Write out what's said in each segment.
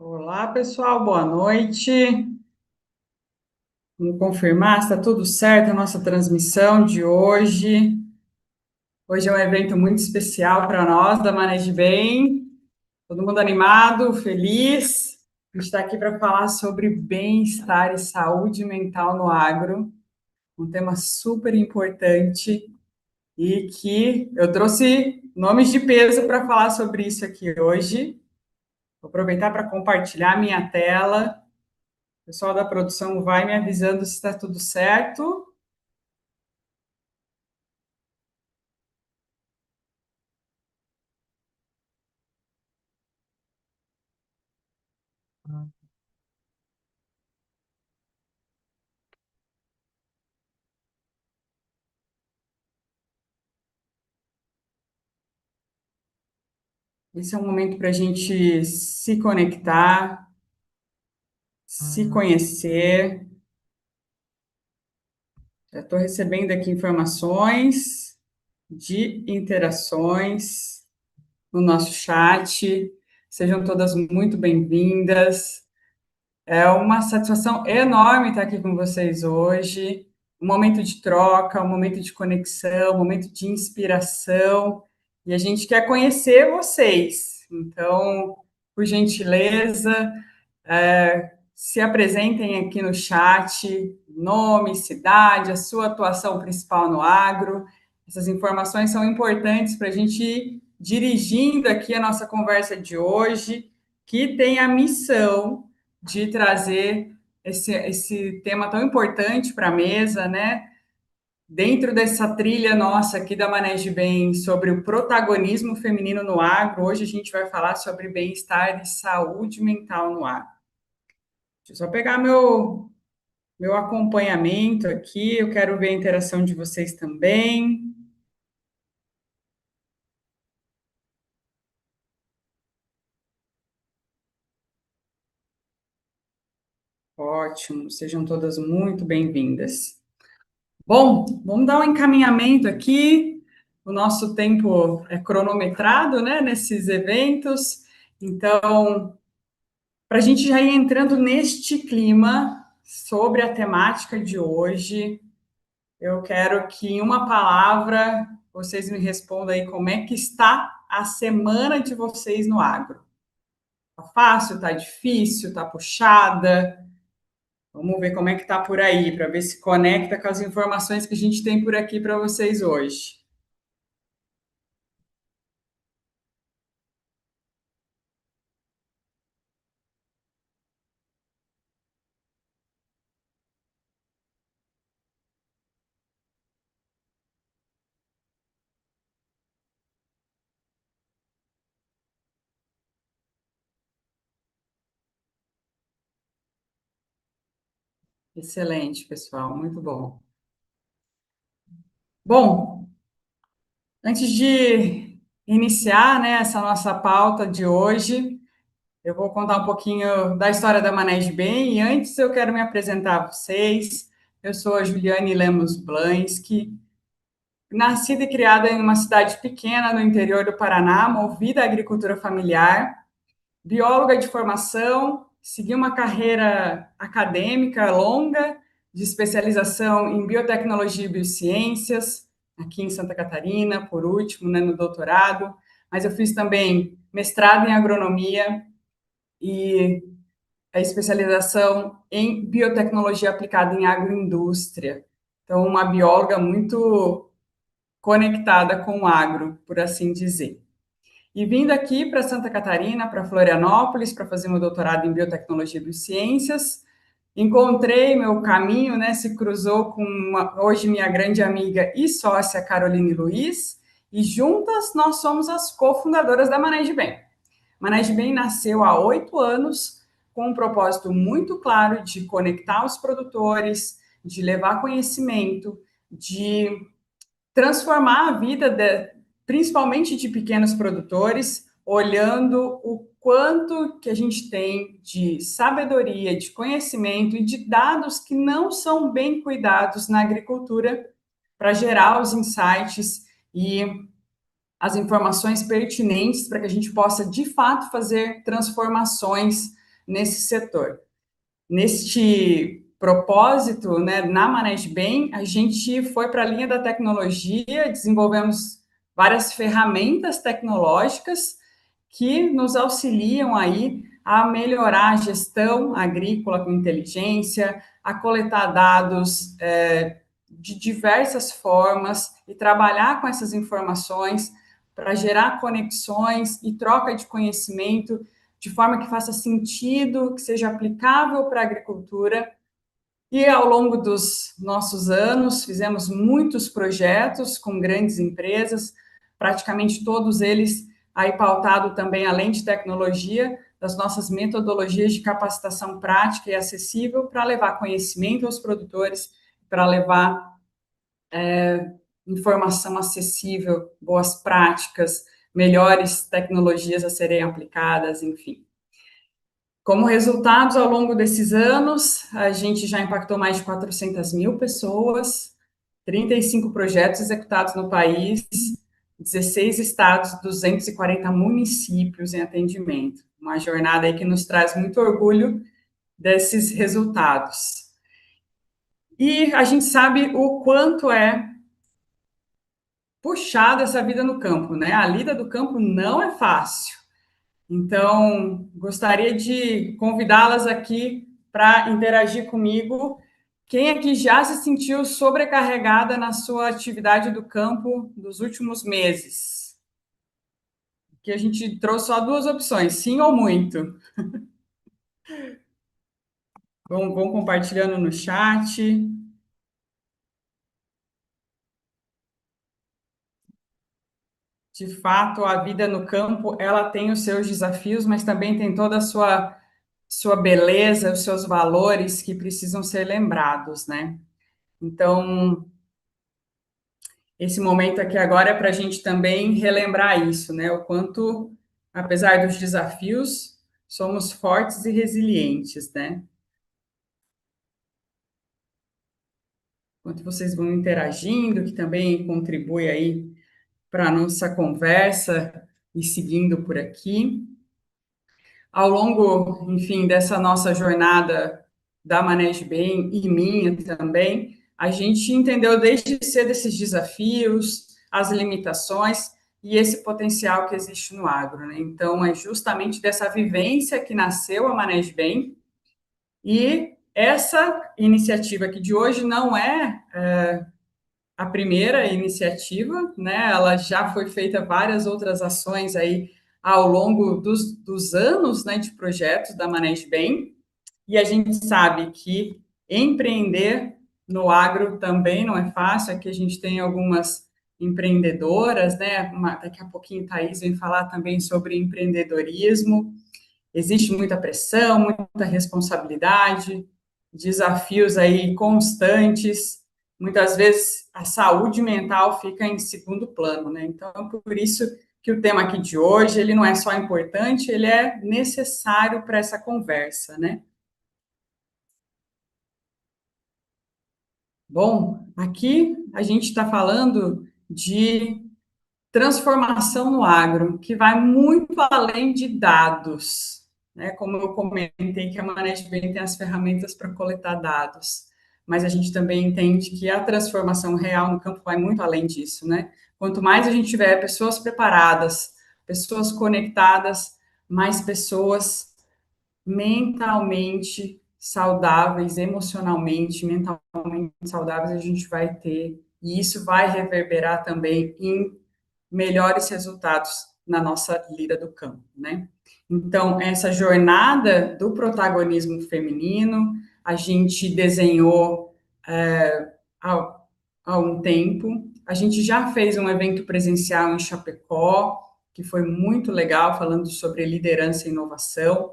Olá, pessoal, boa noite. Vamos confirmar se está tudo certo a nossa transmissão de hoje. Hoje é um evento muito especial para nós, da Manejo Bem. Todo mundo animado, feliz. A gente está aqui para falar sobre bem-estar e saúde mental no agro, um tema super importante e que eu trouxe nomes de peso para falar sobre isso aqui hoje. Vou aproveitar para compartilhar minha tela. O pessoal da produção vai me avisando se está tudo certo. Esse é um momento para a gente se conectar, se conhecer. Já estou recebendo aqui informações de interações no nosso chat. Sejam todas muito bem-vindas. É uma satisfação enorme estar aqui com vocês hoje. Um momento de troca, um momento de conexão, um momento de inspiração. E a gente quer conhecer vocês. Então, por gentileza, se apresentem aqui no chat, nome, cidade, a sua atuação principal no agro. Essas informações são importantes para a gente ir dirigindo aqui a nossa conversa de hoje, que tem a missão de trazer esse tema tão importante para a mesa, né? Dentro dessa trilha nossa aqui da Manejo Bem sobre o protagonismo feminino no agro, hoje a gente vai falar sobre bem-estar e saúde mental no agro. Deixa eu só pegar meu acompanhamento aqui, eu quero ver a interação de vocês também. Ótimo, sejam todas muito bem-vindas. Bom, vamos dar um encaminhamento aqui. O nosso tempo é cronometrado, né, nesses eventos. Então, para a gente já ir entrando neste clima sobre a temática de hoje, eu quero que, em uma palavra, vocês me respondam aí como é que está a semana de vocês no agro. Tá fácil, tá difícil, tá puxada? Vamos ver como é que tá por aí, para ver se conecta com as informações que a gente tem por aqui para vocês hoje. Excelente, pessoal, muito bom. Bom, antes de iniciar, né, essa nossa pauta de hoje, eu vou contar um pouquinho da história da Manejo Bem, e antes eu quero me apresentar a vocês. Eu sou a Juliane Lemos Blansky, nascida e criada em uma cidade pequena no interior do Paraná, movida à agricultura familiar, bióloga de formação, segui uma carreira acadêmica longa, de especialização em biotecnologia e biociências, aqui em Santa Catarina, por último, né, no doutorado, mas eu fiz também mestrado em agronomia e a especialização em biotecnologia aplicada em agroindústria. Então, uma bióloga muito conectada com o agro, por assim dizer. E vindo aqui para Santa Catarina, para Florianópolis, para fazer meu doutorado em biotecnologia e biociências, encontrei meu caminho, né, se cruzou com hoje minha grande amiga e sócia Caroline Luiz, e juntas nós somos as cofundadoras da Manejo Bem. Manejo Bem nasceu há 8 anos com um propósito muito claro de conectar os produtores, de levar conhecimento, de transformar a vida, principalmente de pequenos produtores, olhando o quanto que a gente tem de sabedoria, de conhecimento e de dados que não são bem cuidados na agricultura para gerar os insights e as informações pertinentes para que a gente possa, de fato, fazer transformações nesse setor. Neste propósito, né, na Manejo Bem, a gente foi para a linha da tecnologia, desenvolvemos várias ferramentas tecnológicas que nos auxiliam aí a melhorar a gestão agrícola com inteligência, a coletar dados de diversas formas e trabalhar com essas informações para gerar conexões e troca de conhecimento de forma que faça sentido, que seja aplicável para a agricultura. E ao longo dos nossos anos, fizemos muitos projetos com grandes empresas, praticamente todos eles aí pautado também, além de tecnologia, das nossas metodologias de capacitação prática e acessível para levar conhecimento aos produtores, para levar informação acessível, boas práticas, melhores tecnologias a serem aplicadas, enfim. Como resultados, ao longo desses anos, a gente já impactou mais de 400 mil pessoas, 35 projetos executados no país, 16 estados, 240 municípios em atendimento. Uma jornada aí que nos traz muito orgulho desses resultados. E a gente sabe o quanto é puxada essa vida no campo, né? A lida do campo não é fácil. Então, gostaria de convidá-las aqui para interagir comigo. Quem aqui já se sentiu sobrecarregada na sua atividade do campo dos últimos meses? Que a gente trouxe só duas opções, sim ou muito. Vão compartilhando no chat. De fato, a vida no campo, ela tem os seus desafios, mas também tem toda a sua beleza, os seus valores que precisam ser lembrados, né? Então, esse momento aqui agora é para a gente também relembrar isso, né? O quanto, apesar dos desafios, somos fortes e resilientes, né? Enquanto vocês vão interagindo, que também contribui aí para a nossa conversa e seguindo por aqui. Ao longo, enfim, dessa nossa jornada da Manejo Bem e minha também, a gente entendeu desde cedo esses desafios, as limitações e esse potencial que existe no agro, né? Então, é justamente dessa vivência que nasceu a Manejo Bem, e essa iniciativa aqui de hoje não é a primeira iniciativa, né? Ela já foi feita várias outras ações aí ao longo dos anos, né, de projetos da Manejo Bem, e a gente sabe que empreender no agro também não é fácil. Aqui a gente tem algumas empreendedoras, né? Daqui a pouquinho a Thaís vem falar também sobre empreendedorismo. Existe muita pressão, muita responsabilidade, desafios aí constantes. Muitas vezes a saúde mental fica em segundo plano, né? Então, por isso que o tema aqui de hoje, ele não é só importante, ele é necessário para essa conversa, né? Bom, aqui a gente está falando de transformação no agro, que vai muito além de dados, né? Como eu comentei que a Manejo Bem tem as ferramentas para coletar dados, mas a gente também entende que a transformação real no campo vai muito além disso, né? Quanto mais a gente tiver pessoas preparadas, pessoas conectadas, mais pessoas mentalmente saudáveis, emocionalmente, mentalmente saudáveis a gente vai ter, e isso vai reverberar também em melhores resultados na nossa lida do campo, né? Então, essa jornada do protagonismo feminino, a gente desenhou há, há um tempo. A gente já fez um evento presencial em Chapecó, que foi muito legal, falando sobre liderança e inovação.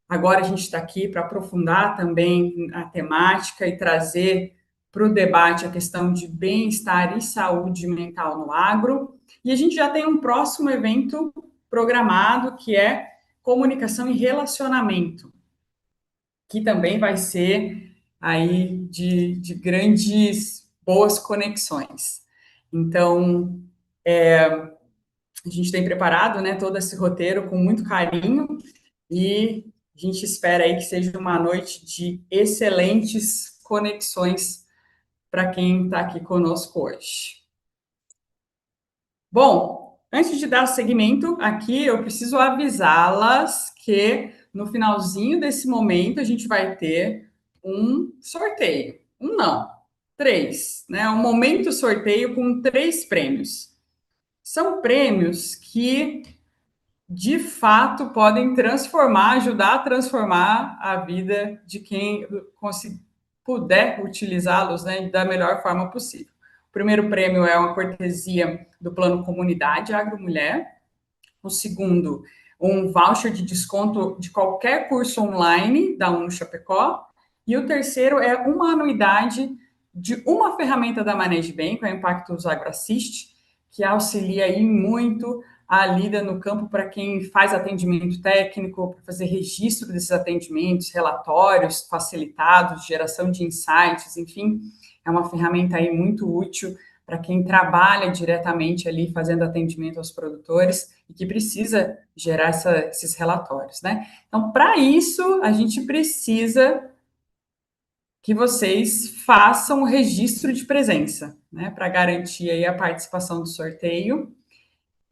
Agora a gente está aqui para aprofundar também a temática e trazer para o debate a questão de bem-estar e saúde mental no agro. E a gente já tem um próximo evento programado, que é comunicação e relacionamento, que também vai ser aí de grandes, boas conexões. Então, a gente tem preparado, né, todo esse roteiro com muito carinho, e A gente espera aí que seja uma noite de excelentes conexões para quem está aqui conosco hoje. Bom, antes de dar seguimento aqui, eu preciso avisá-las que no finalzinho desse momento a gente vai ter um sorteio. Um não, três, né? Um momento sorteio com três prêmios. São prêmios que de fato podem transformar, ajudar a transformar a vida de quem puder utilizá-los, né, da melhor forma possível. O primeiro prêmio é uma cortesia do Plano Comunidade AgroMulher. O segundo, um voucher de desconto de qualquer curso online da Uno Chapecó. E o terceiro é uma anuidade de uma ferramenta da Manejo Bem, que é o Impactus AgroAssist, que auxilia aí muito a lida no campo para quem faz atendimento técnico, para fazer registro desses atendimentos, relatórios facilitados, geração de insights, enfim, é uma ferramenta aí muito útil para quem trabalha diretamente ali fazendo atendimento aos produtores e que precisa gerar esses relatórios, né? Então, para isso, a gente precisa que vocês façam o registro de presença, né? Para garantir aí a participação do sorteio.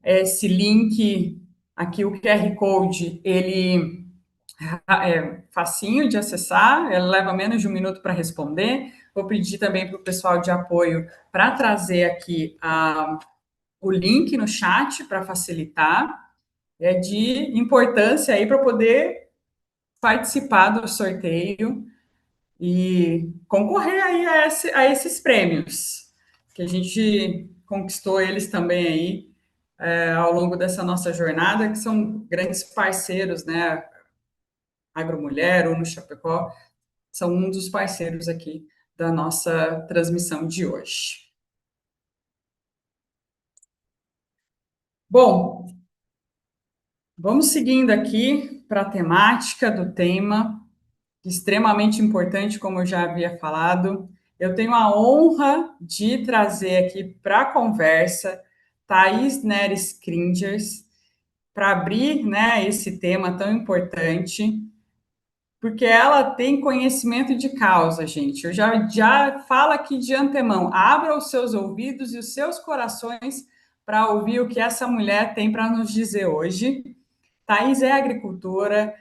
Esse link aqui, o QR Code, ele é facinho de acessar, ele leva menos de um minuto para responder. Vou pedir também para o pessoal de apoio para trazer aqui o link no chat para facilitar. É de importância aí para poder participar do sorteio e concorrer aí a esses prêmios, que a gente conquistou eles também aí ao longo dessa nossa jornada, que são grandes parceiros, né? Agromulher, Uno Chapecó, são um dos parceiros aqui da nossa transmissão de hoje. Bom, vamos seguindo aqui para a temática do tema, extremamente importante, como eu já havia falado. Eu tenho a honra de trazer aqui para a conversa Thaís Neres Kringers, para abrir, né, esse tema tão importante, porque ela tem conhecimento de causa, gente. Eu já falo aqui de antemão, abra os seus ouvidos e os seus corações para ouvir o que essa mulher tem para nos dizer hoje. Thaís é agricultora,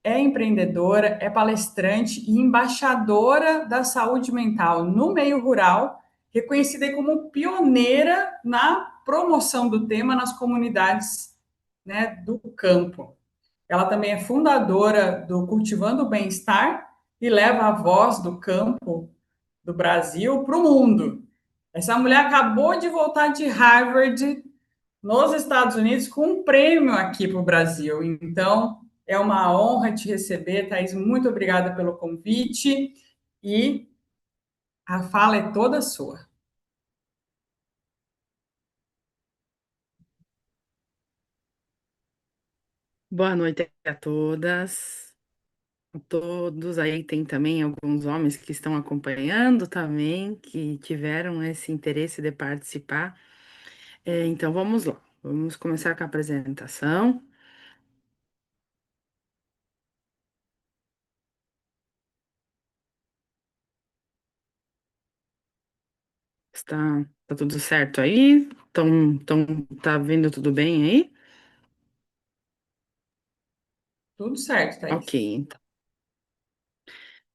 é empreendedora, é palestrante e embaixadora da saúde mental no meio rural, reconhecida como pioneira na promoção do tema nas comunidades, né, do campo. Ela também é fundadora do Cultivando o Bem-Estar e leva a voz do campo do Brasil para o mundo. Essa mulher acabou de voltar de Harvard, nos Estados Unidos, com um prêmio aqui para o Brasil. Então, é uma honra te receber, Thaís. Muito obrigada pelo convite e a fala é toda sua. Boa noite a todas, a todos. Aí tem também alguns homens que estão acompanhando também, que tiveram esse interesse de participar. Então vamos lá, vamos começar com a apresentação. Tá tudo certo aí? Tá vendo tudo bem aí? Tudo certo, Ok, Thaís.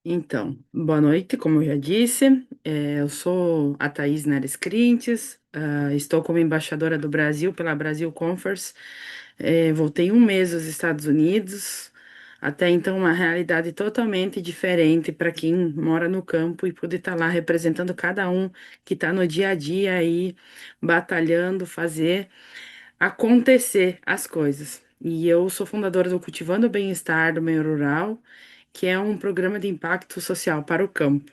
então, boa noite, como eu já disse, eu sou a Thaís Neres Crintes, estou como embaixadora do Brasil pela Brasil Conference. Voltei um mês dos Estados Unidos, até então uma realidade totalmente diferente para quem mora no campo e poder estar lá representando cada um que está no dia a dia aí, batalhando, fazer acontecer as coisas. E eu sou fundadora do Cultivando o Bem-Estar do Meio Rural, que é um programa de impacto social para o campo.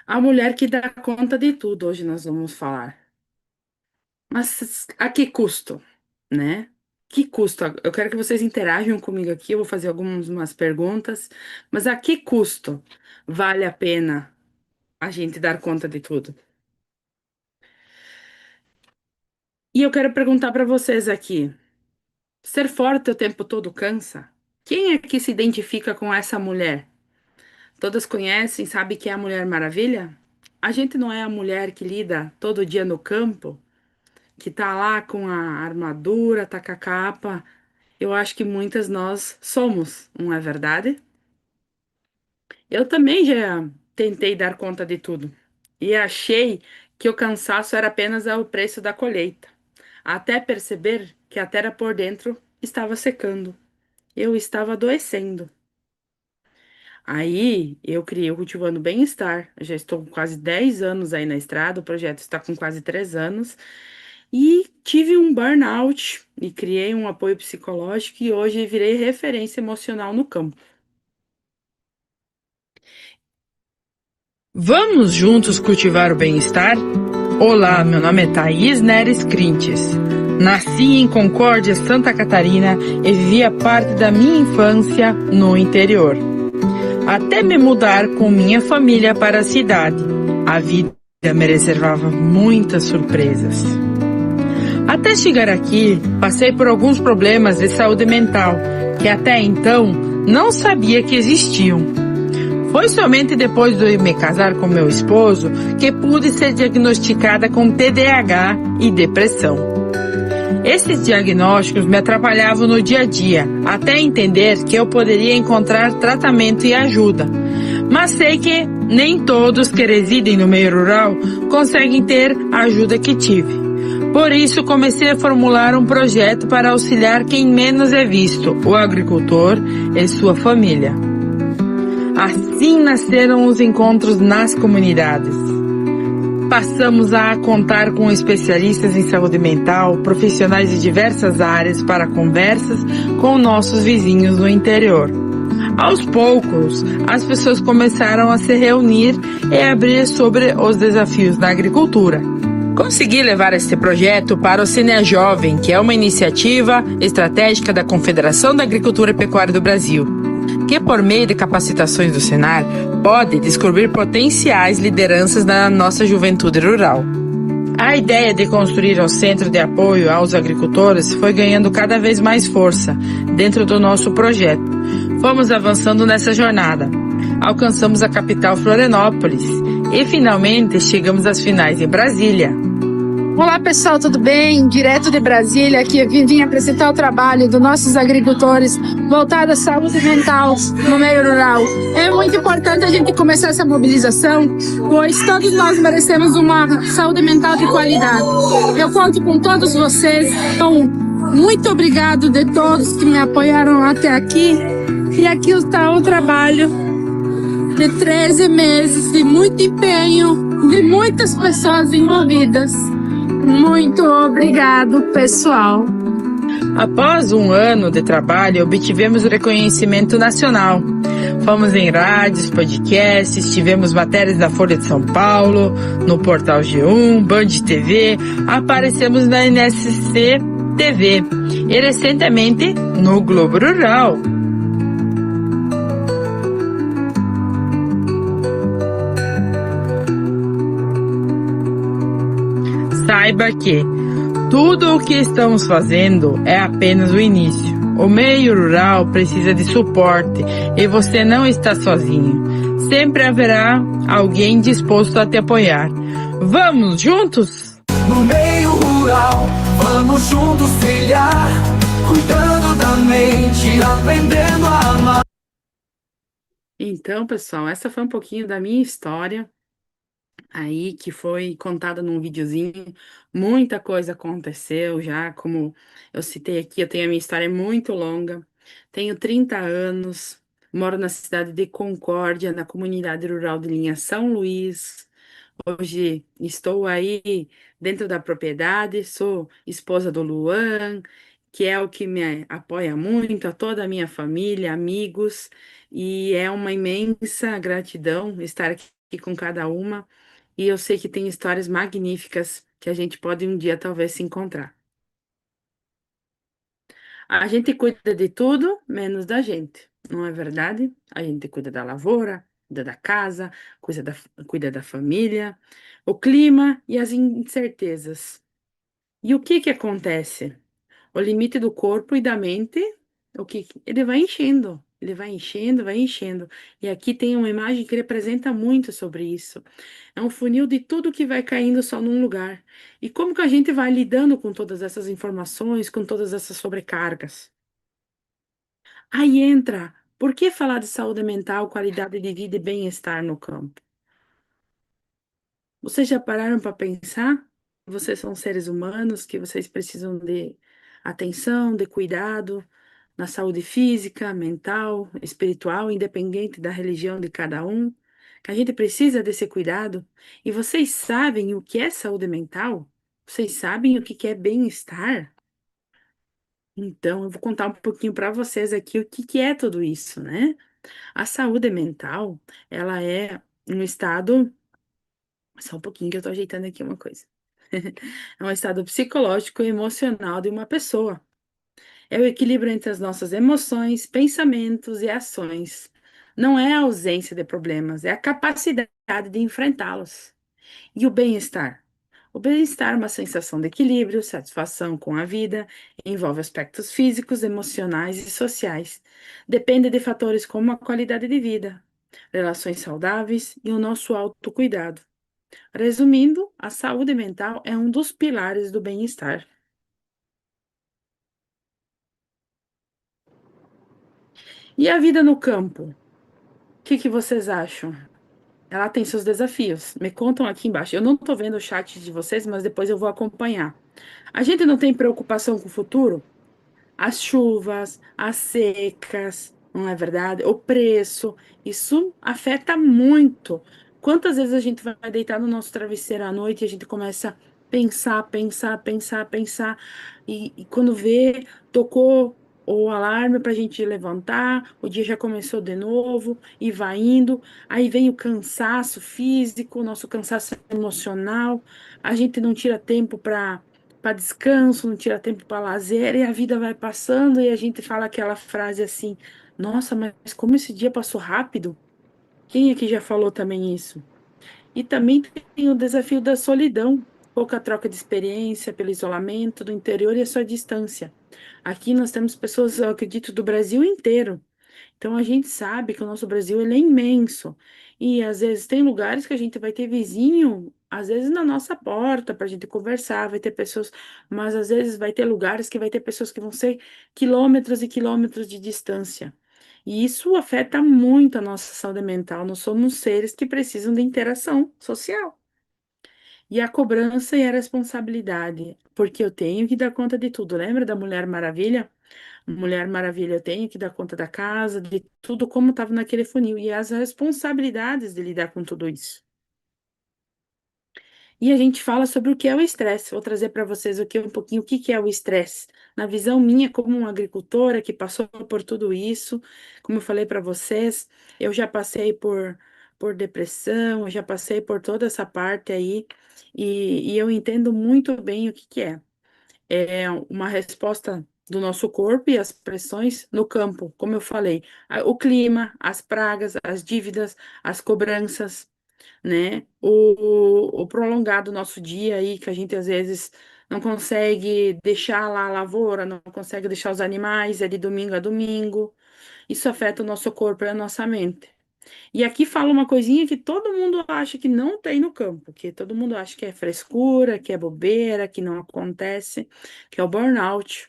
A mulher que dá conta de tudo, hoje nós vamos falar. Mas a que custo, né? Que custo? Eu quero que vocês interajam comigo aqui, eu vou fazer algumas perguntas, mas a que custo vale a pena a gente dar conta de tudo? E eu quero perguntar para vocês aqui. Ser forte o tempo todo cansa. Quem é que se identifica com essa mulher? Todas conhecem, sabe que é a Mulher Maravilha? A gente não é a mulher que lida todo dia no campo, que tá lá com a armadura, tá com a capa. Eu acho que muitas nós somos, não é verdade? Eu também já tentei dar conta de tudo e achei que o cansaço era apenas o preço da colheita, até perceber que a terra por dentro estava secando. Eu estava adoecendo. Aí eu criei o Cultivando Bem-Estar. Eu já estou com quase 10 anos aí na estrada, o projeto está com quase 3 anos. E tive um burnout e criei um apoio psicológico e hoje virei referência emocional no campo. Vamos juntos cultivar o bem-estar? Olá, meu nome é Thaís Neres Crintes. Nasci em Concórdia, Santa Catarina e vivia parte da minha infância no interior. Até me mudar com minha família para a cidade, a vida me reservava muitas surpresas. Até chegar aqui, passei por alguns problemas de saúde mental que até então não sabia que existiam. Foi somente depois de me casar com meu esposo que pude ser diagnosticada com TDAH e depressão. Esses diagnósticos me atrapalhavam no dia a dia, até entender que eu poderia encontrar tratamento e ajuda. Mas sei que nem todos que residem no meio rural conseguem ter a ajuda que tive. Por isso, comecei a formular um projeto para auxiliar quem menos é visto, o agricultor e sua família. Assim nasceram os encontros nas comunidades. Passamos a contar com especialistas em saúde mental, profissionais de diversas áreas para conversas com nossos vizinhos no interior. Aos poucos, as pessoas começaram a se reunir e abrir sobre os desafios da agricultura. Consegui levar este projeto para o Cine Jovem, que é uma iniciativa estratégica da Confederação da Agricultura e Pecuária do Brasil, que por meio de capacitações do Senar pode descobrir potenciais lideranças na nossa juventude rural. A ideia de construir um centro de apoio aos agricultores foi ganhando cada vez mais força dentro do nosso projeto. Fomos avançando nessa jornada. Alcançamos a capital Florianópolis e finalmente chegamos às finais em Brasília. Olá pessoal, tudo bem? Direto de Brasília, aqui eu vim apresentar o trabalho dos nossos agricultores voltado à saúde mental no meio rural. É muito importante a gente começar essa mobilização, pois todos nós merecemos uma saúde mental de qualidade. Eu conto com todos vocês, então muito obrigado de todos que me apoiaram até aqui. E aqui está o trabalho de 13 meses de muito empenho, de muitas pessoas envolvidas. Muito obrigado, pessoal. Após um ano de trabalho, obtivemos o reconhecimento nacional. Fomos em rádios, podcasts, tivemos matérias da Folha de São Paulo, no Portal G1, Band TV, aparecemos na NSC TV e recentemente no Globo Rural. Saiba que tudo o que estamos fazendo é apenas o início. O meio rural precisa de suporte e você não está sozinho. Sempre haverá alguém disposto a te apoiar. Vamos juntos? No meio rural, vamos juntos trilhar, cuidando da mente, aprendendo a amar. Então, pessoal, essa foi um pouquinho da minha história. Aí que foi contada num videozinho, muita coisa aconteceu já, como eu citei aqui, eu tenho a minha história muito longa, tenho 30 anos, moro na cidade de Concórdia, na comunidade rural de Linha São Luís. Hoje estou aí dentro da propriedade, sou esposa do Luan, que é o que me apoia muito, a toda a minha família, amigos, e é uma imensa gratidão estar aqui com cada uma. E eu sei que tem histórias magníficas que a gente pode um dia talvez se encontrar. A gente cuida de tudo menos da gente, não é verdade? A gente cuida da lavoura, cuida da casa, cuida da família, o clima e as incertezas. E o que que acontece? O limite do corpo e da mente, o que ele vai enchendo, ele vai enchendo, vai enchendo. E aqui tem uma imagem que representa muito sobre isso. É um funil de tudo que vai caindo só num lugar. E como que a gente vai lidando com todas essas informações, com todas essas sobrecargas? Aí entra, por que falar de saúde mental, qualidade de vida e bem-estar no campo? Vocês já pararam para pensar? Vocês são seres humanos, que vocês precisam de atenção, de cuidado na saúde física, mental, espiritual, independente da religião de cada um, que a gente precisa desse cuidado. E vocês sabem o que é saúde mental? Vocês sabem o que é bem-estar? Então, eu vou contar um pouquinho para vocês aqui o que é tudo isso, né? A saúde mental, ela é um estado. Só um pouquinho que eu tô ajeitando aqui uma coisa. É um estado psicológico e emocional de uma pessoa. É o equilíbrio entre as nossas emoções, pensamentos e ações. Não é a ausência de problemas, é a capacidade de enfrentá-los. E o bem-estar? O bem-estar é uma sensação de equilíbrio, satisfação com a vida, envolve aspectos físicos, emocionais e sociais. Depende de fatores como a qualidade de vida, relações saudáveis e o nosso autocuidado. Resumindo, a saúde mental é um dos pilares do bem-estar. E a vida no campo? O que vocês acham? Ela tem seus desafios. Me contam aqui embaixo. Eu não estou vendo o chat de vocês, mas depois eu vou acompanhar. A gente não tem preocupação com o futuro? As chuvas, as secas, não é verdade? O preço, isso afeta muito. Quantas vezes a gente vai deitar no nosso travesseiro à noite e a gente começa a pensar, pensar, pensar, pensar, e quando vê, tocou o alarme para a gente levantar, o dia já começou de novo e vai indo, aí vem o cansaço físico, o nosso cansaço emocional, a gente não tira tempo para descanso, não tira tempo para lazer, e a vida vai passando e a gente fala aquela frase assim: Nossa, mas como esse dia passou rápido? Quem aqui já falou também isso? E também tem o desafio da solidão, pouca troca de experiência pelo isolamento do interior e a sua distância. Aqui nós temos pessoas, eu acredito, do Brasil inteiro. Então a gente sabe que o nosso Brasil ele é imenso e às vezes tem lugares que a gente vai ter vizinho, às vezes na nossa porta para a gente conversar, vai ter pessoas, mas às vezes vai ter lugares que vai ter pessoas que vão ser quilômetros e quilômetros de distância. E isso afeta muito a nossa saúde mental. Nós somos seres que precisam de interação social. E a cobrança e a responsabilidade, porque eu tenho que dar conta de tudo. Lembra da Mulher Maravilha? Mulher Maravilha, eu tenho que dar conta da casa, de tudo como estava naquele funil, e as responsabilidades de lidar com tudo isso. E a gente fala sobre o que é o estresse. Vou trazer para vocês aqui um pouquinho o que que é o estresse. Na visão minha, como uma agricultora que passou por tudo isso, como eu falei para vocês, eu já passei por depressão, eu já passei por toda essa parte aí, e eu entendo muito bem o que que é. É uma resposta do nosso corpo e as pressões no campo, como eu falei, o clima, as pragas, as dívidas, as cobranças, né? O prolongado nosso dia aí, que a gente às vezes não consegue deixar lá a lavoura, não consegue deixar os animais, é de domingo a domingo. Isso afeta o nosso corpo e a nossa mente. E aqui fala uma coisinha que todo mundo acha que não tem no campo, que todo mundo acha que é frescura, que é bobeira, que não acontece, que é o burnout.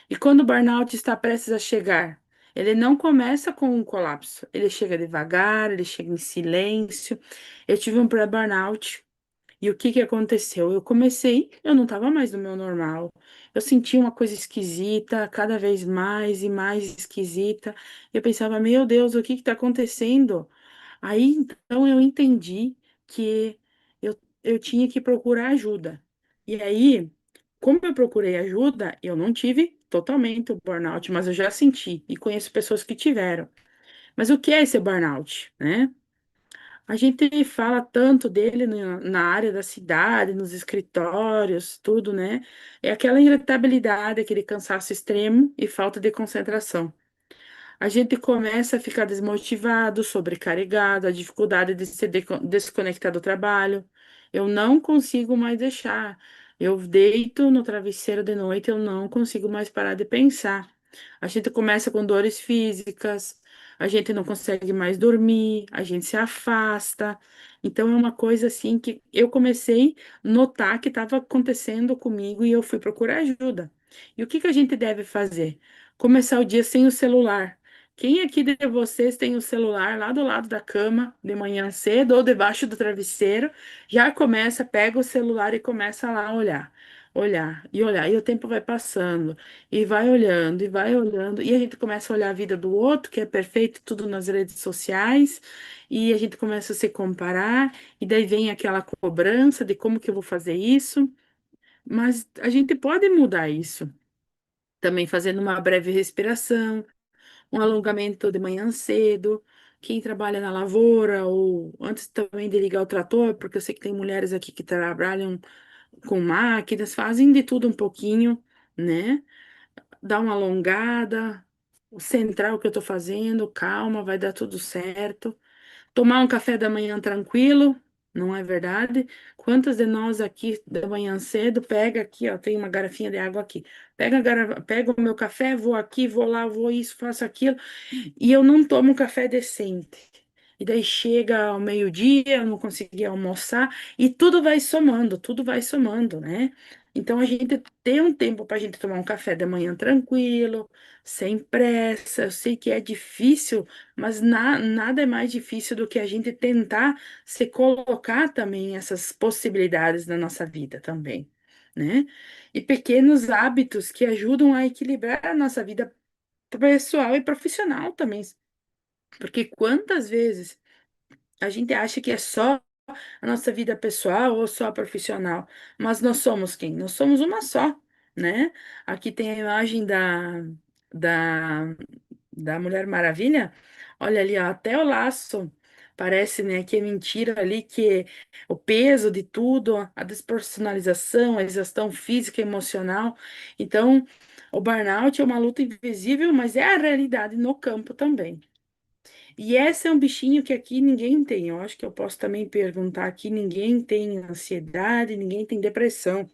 E quando o burnout está prestes a chegar, ele não começa com um colapso, ele chega devagar, ele chega em silêncio. Eu tive um pré-burnout. E o que que aconteceu? Eu não estava mais no meu normal. Eu sentia uma coisa esquisita, cada vez mais e mais esquisita. Eu pensava, meu Deus, o que que está acontecendo? Aí então eu entendi que eu tinha que procurar ajuda. E aí, como eu procurei ajuda, eu não tive totalmente o burnout, mas eu já senti e conheço pessoas que tiveram. Mas o que é esse burnout, né? A gente fala tanto dele na área da cidade, nos escritórios, tudo, né? É aquela irritabilidade, aquele cansaço extremo e falta de concentração. A gente começa a ficar desmotivado, sobrecarregado, a dificuldade de se desconectar do trabalho. Eu não consigo mais deixar. Eu deito no travesseiro de noite, eu não consigo mais parar de pensar. A gente começa com dores físicas, a gente não consegue mais dormir, a gente se afasta. Então é uma coisa assim que eu comecei a notar que estava acontecendo comigo e eu fui procurar ajuda. E o que que a gente deve fazer? Começar o dia sem o celular. Quem aqui de vocês tem o celular lá do lado da cama, de manhã cedo ou debaixo do travesseiro? Já começa, pega o celular e começa lá a olhar, olhar e olhar. E o tempo vai passando, e vai olhando, e vai olhando. E a gente começa a olhar a vida do outro, que é perfeito, tudo nas redes sociais. E a gente começa a se comparar, e daí vem aquela cobrança de como que eu vou fazer isso. Mas a gente pode mudar isso. Também fazendo uma breve respiração, um alongamento de manhã cedo. Quem trabalha na lavoura, ou antes também de ligar o trator, porque eu sei que tem mulheres aqui que trabalham com máquinas, fazem de tudo um pouquinho, né? Dá uma alongada, centrar o que eu tô fazendo, calma, vai dar tudo certo. Tomar um café da manhã tranquilo, não é verdade? Quantas de nós aqui da manhã cedo pega aqui, ó, tem uma garrafinha de água aqui. Pega o meu café, vou aqui, vou lá, vou isso, faço aquilo e eu não tomo um café decente. E daí chega ao meio-dia, eu não consegui almoçar, e tudo vai somando, né? Então a gente tem um tempo para a gente tomar um café da manhã tranquilo, sem pressa. Eu sei que é difícil, mas nada é mais difícil do que a gente tentar se colocar também essas possibilidades na nossa vida também, né? E pequenos hábitos que ajudam a equilibrar a nossa vida pessoal e profissional também. Porque quantas vezes a gente acha que é só a nossa vida pessoal ou só profissional, mas nós somos quem? Nós somos uma só, né? Aqui tem a imagem da, da Mulher Maravilha. Olha ali, ó, até o laço. Parece, né, que é mentira ali, que o peso de tudo, a despersonalização, a exaustão física e emocional. Então, o burnout é uma luta invisível, mas é a realidade no campo também. E esse é um bichinho que aqui ninguém tem. Eu acho que eu posso também perguntar aqui: ninguém tem ansiedade, ninguém tem depressão.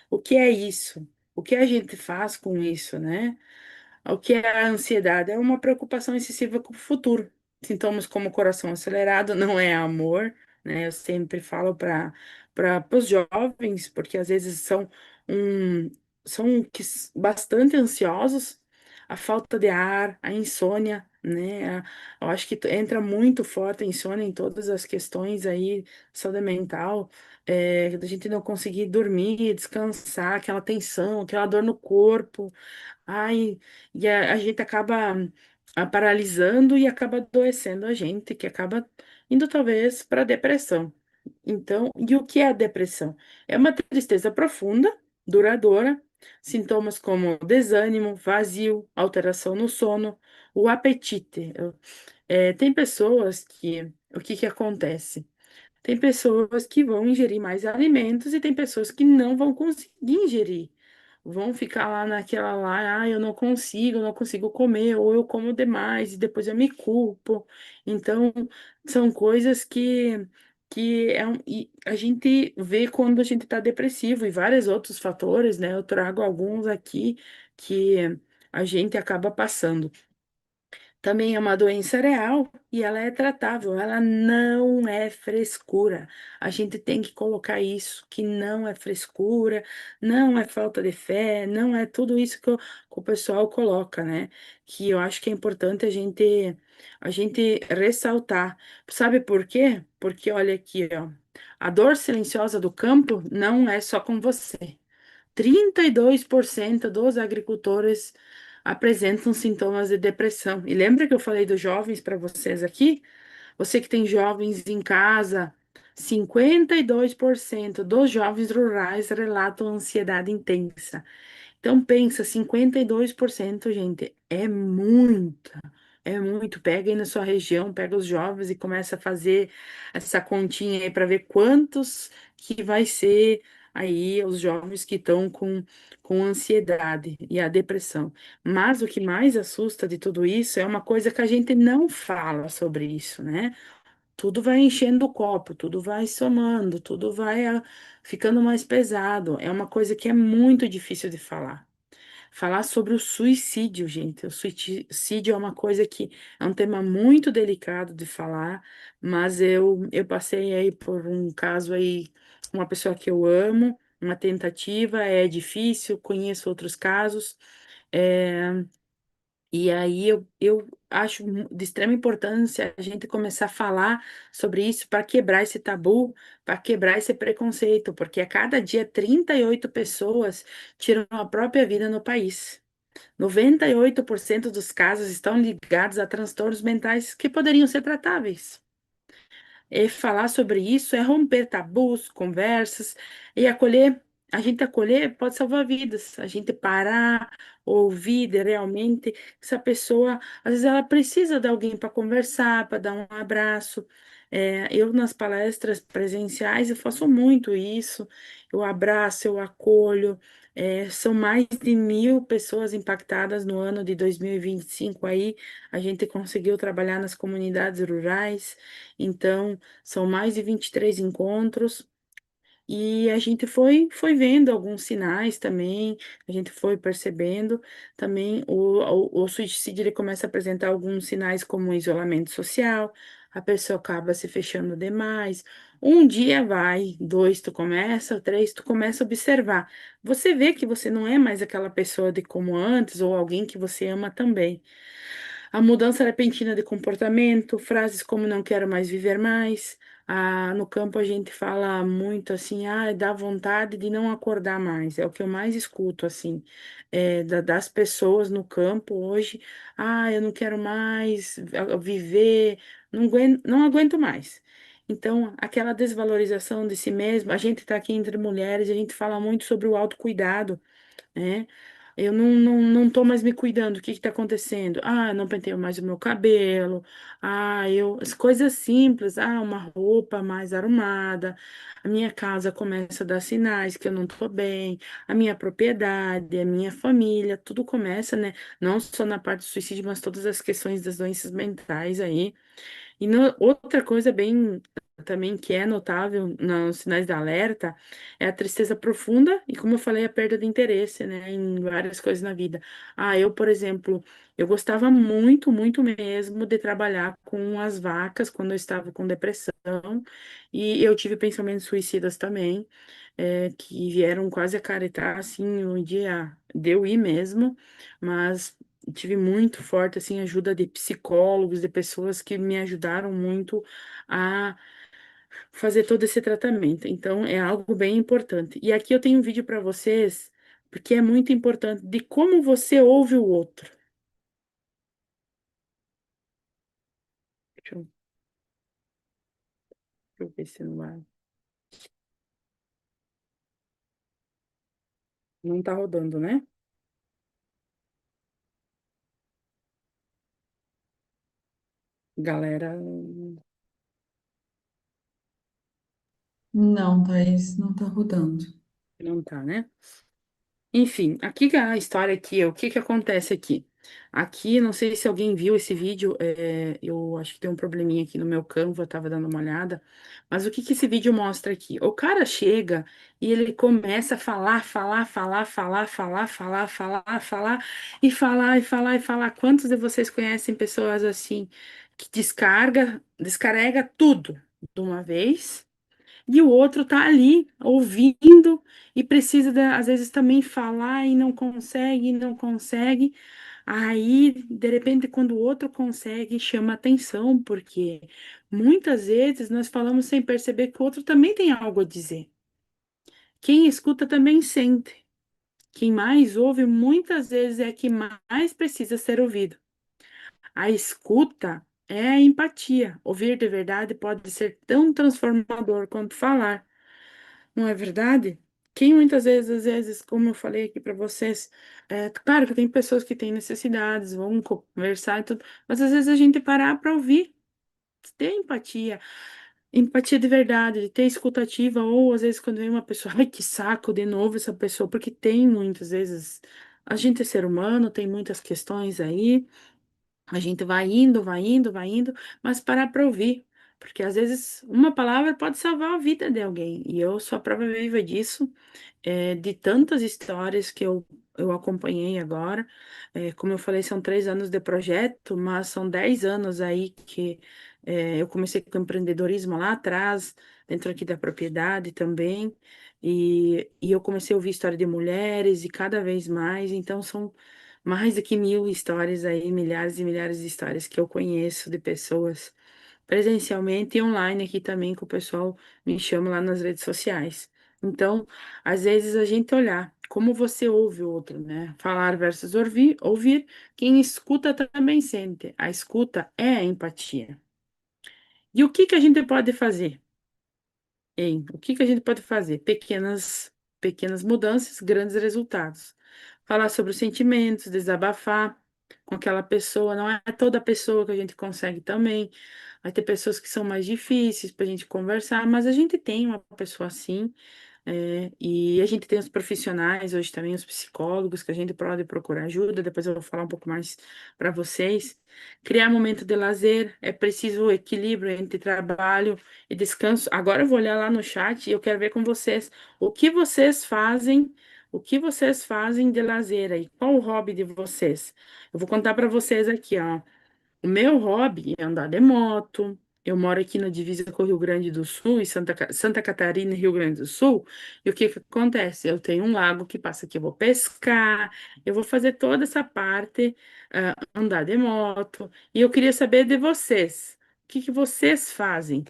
O que é isso? O que a gente faz com isso, né? O que é a ansiedade? É uma preocupação excessiva com o futuro. Sintomas como coração acelerado não é amor, né? Eu sempre falo para os jovens, porque às vezes um, bastante ansiosos, a falta de ar, a insônia, né? Eu acho que entra muito forte a insônia em todas as questões aí, saúde mental, da gente não conseguir dormir, descansar, aquela tensão, aquela dor no corpo. Ai, e a gente acaba paralisando e acaba adoecendo a gente, que acaba indo talvez para depressão. Então, e o que é a depressão? É uma tristeza profunda, duradoura, sintomas como desânimo, vazio, alteração no sono, o apetite. Tem pessoas que, o que que acontece? Tem pessoas que vão ingerir mais alimentos e tem pessoas que não vão conseguir ingerir. Vão ficar lá naquela lá, ah, eu não consigo comer, ou eu como demais e depois eu me culpo. Então, são coisas que e a gente vê quando a gente está depressivo e vários outros fatores, né? Eu trago alguns aqui que a gente acaba passando. Também é uma doença real e ela é tratável, ela não é frescura. A gente tem que colocar isso, que não é frescura, não é falta de fé, não é tudo isso que o pessoal coloca, né? Que eu acho que é importante a gente ressaltar. Sabe por quê? Porque olha aqui, ó, a dor silenciosa do campo não é só com você. 32% dos agricultores apresentam sintomas de depressão. E lembra que eu falei dos jovens para vocês aqui? Você que tem jovens em casa, 52% dos jovens rurais relatam ansiedade intensa. Então pensa, 52%, gente, é muito. É muito. Pega aí na sua região, pega os jovens e começa a fazer essa continha aí para ver quantos que vai ser aí os jovens que estão com ansiedade e a depressão. Mas o que mais assusta de tudo isso é uma coisa que a gente não fala sobre isso, né? tudo vai enchendo o copo, tudo vai somando, tudo vai ficando mais pesado. É uma coisa que é muito difícil de falar. Falar sobre o suicídio, gente. O suicídio é uma coisa que é um tema muito delicado de falar, mas eu passei aí por um caso aí, uma pessoa que eu amo, uma tentativa, é difícil, conheço outros casos. É, e aí eu acho de extrema importância a gente começar a falar sobre isso para quebrar esse tabu, para quebrar esse preconceito, porque a cada dia 38 pessoas tiram a própria vida no país. 98% dos casos estão ligados a transtornos mentais que poderiam ser tratáveis. E falar sobre isso é romper tabus, conversas e acolher. A gente acolher pode salvar vidas. A gente parar, ouvir realmente essa pessoa, às vezes ela precisa de alguém para conversar, para dar um abraço. Eu nas palestras presenciais eu faço muito isso. Eu abraço, eu acolho. São mais de 1.000 pessoas impactadas no ano de 2025 aí. A gente conseguiu trabalhar nas comunidades rurais. Então, são mais de 23 encontros e a gente foi vendo alguns sinais também, a gente foi percebendo também o suicídio ele começa a apresentar alguns sinais como isolamento social, a pessoa acaba se fechando demais. Um dia vai, dois tu começa, três tu começa a observar. Você vê que você não é mais aquela pessoa de como antes ou alguém que você ama também. A mudança repentina de comportamento, frases como não quero mais viver mais. No campo a gente fala muito assim, dá vontade de não acordar mais. É o que eu mais escuto, assim, das pessoas no campo hoje. Eu não quero mais viver, não aguento mais. Então, aquela desvalorização de si mesmo, a gente está aqui entre mulheres, a gente fala muito sobre o autocuidado, né? Eu não tô mais me cuidando. O que que tá acontecendo? Eu não penteio mais o meu cabelo. As coisas simples. Uma roupa mais arrumada. A minha casa começa a dar sinais que eu não tô bem. A minha propriedade, a minha família, tudo começa, né? Não só na parte do suicídio, mas todas as questões das doenças mentais aí. E outra coisa bem também que é notável nos sinais de alerta é a tristeza profunda e, como eu falei, a perda de interesse, né, em várias coisas na vida. Eu, por exemplo, eu gostava muito, muito mesmo de trabalhar com as vacas quando eu estava com depressão e eu tive pensamentos suicidas também, que vieram quase acarretar, assim, um dia deu ir mesmo, mas tive muito forte assim ajuda de psicólogos, de pessoas que me ajudaram muito a fazer todo esse tratamento. Então é algo bem importante. E aqui eu tenho um vídeo para vocês, porque é muito importante de como você ouve o outro. Deixa eu, deixa eu ver se não vai. Não tá rodando, né? Galera, Não, Thaís, não está rodando. não tá, né? Enfim, aqui que é a história aqui, o que que acontece aqui? Aqui, não sei se alguém viu esse vídeo, eu acho que tem um probleminha aqui no meu Canva, eu tava dando uma olhada, mas o que que esse vídeo mostra aqui? O cara chega e ele começa a falar, falar, falar, falar, falar, falar, falar, falar, e falar, e falar, e falar. Quantos de vocês conhecem pessoas assim, que descarrega tudo de uma vez? E o outro tá ali ouvindo e precisa, às vezes, também falar e não consegue, não consegue. Aí, de repente, quando o outro consegue, chama atenção, porque muitas vezes nós falamos sem perceber que o outro também tem algo a dizer. Quem escuta também sente. Quem mais ouve, muitas vezes, é que mais precisa ser ouvido. A escuta é a empatia. Ouvir de verdade pode ser tão transformador quanto falar. Não é verdade? Quem muitas vezes, às vezes, como eu falei aqui para vocês, claro que tem pessoas que têm necessidades, vão conversar e tudo, mas às vezes a gente parar para ouvir, ter empatia, empatia de verdade, de ter escutativa, ou às vezes quando vem uma pessoa, ai que saco, de novo essa pessoa, porque tem muitas vezes, a gente é ser humano, tem muitas questões aí, a gente vai indo, vai indo, vai indo, mas parar para ouvir. Porque às vezes uma palavra pode salvar a vida de alguém. E eu sou a prova viva disso, de tantas histórias que eu acompanhei agora. Como eu falei, são 3 anos de projeto, mas são 10 anos aí que eu comecei com empreendedorismo lá atrás, dentro aqui da propriedade também. E eu comecei a ouvir história de mulheres e cada vez mais. Então são mais de que 1.000 histórias aí, milhares e milhares de histórias que eu conheço de pessoas presencialmente e online aqui também, que o pessoal me chama lá nas redes sociais. Então, às vezes a gente olhar como você ouve o outro, né? Falar versus ouvir, quem escuta também sente. A escuta é a empatia. E o que que a gente pode fazer? Hein? O que que a gente pode fazer? Pequenas mudanças, grandes resultados. Falar sobre os sentimentos, desabafar com aquela pessoa. Não é toda pessoa que a gente consegue também. Vai ter pessoas que são mais difíceis para a gente conversar, mas a gente tem uma pessoa assim. E a gente tem os profissionais hoje também, os psicólogos, que a gente pode procurar ajuda. Depois eu vou falar um pouco mais para vocês. Criar momento de lazer, é preciso equilíbrio entre trabalho e descanso. Agora eu vou olhar lá no chat e eu quero ver com vocês o que vocês fazem, o que vocês fazem de lazer aí. Qual o hobby de vocês? Eu vou contar para vocês aqui, ó. O meu hobby é andar de moto. Eu moro aqui na divisa com o Rio Grande do Sul, em Santa Catarina e Rio Grande do Sul. E o que que acontece? Eu tenho um lago que passa aqui, eu vou pescar, eu vou fazer toda essa parte, andar de moto. E eu queria saber de vocês. O que que vocês fazem?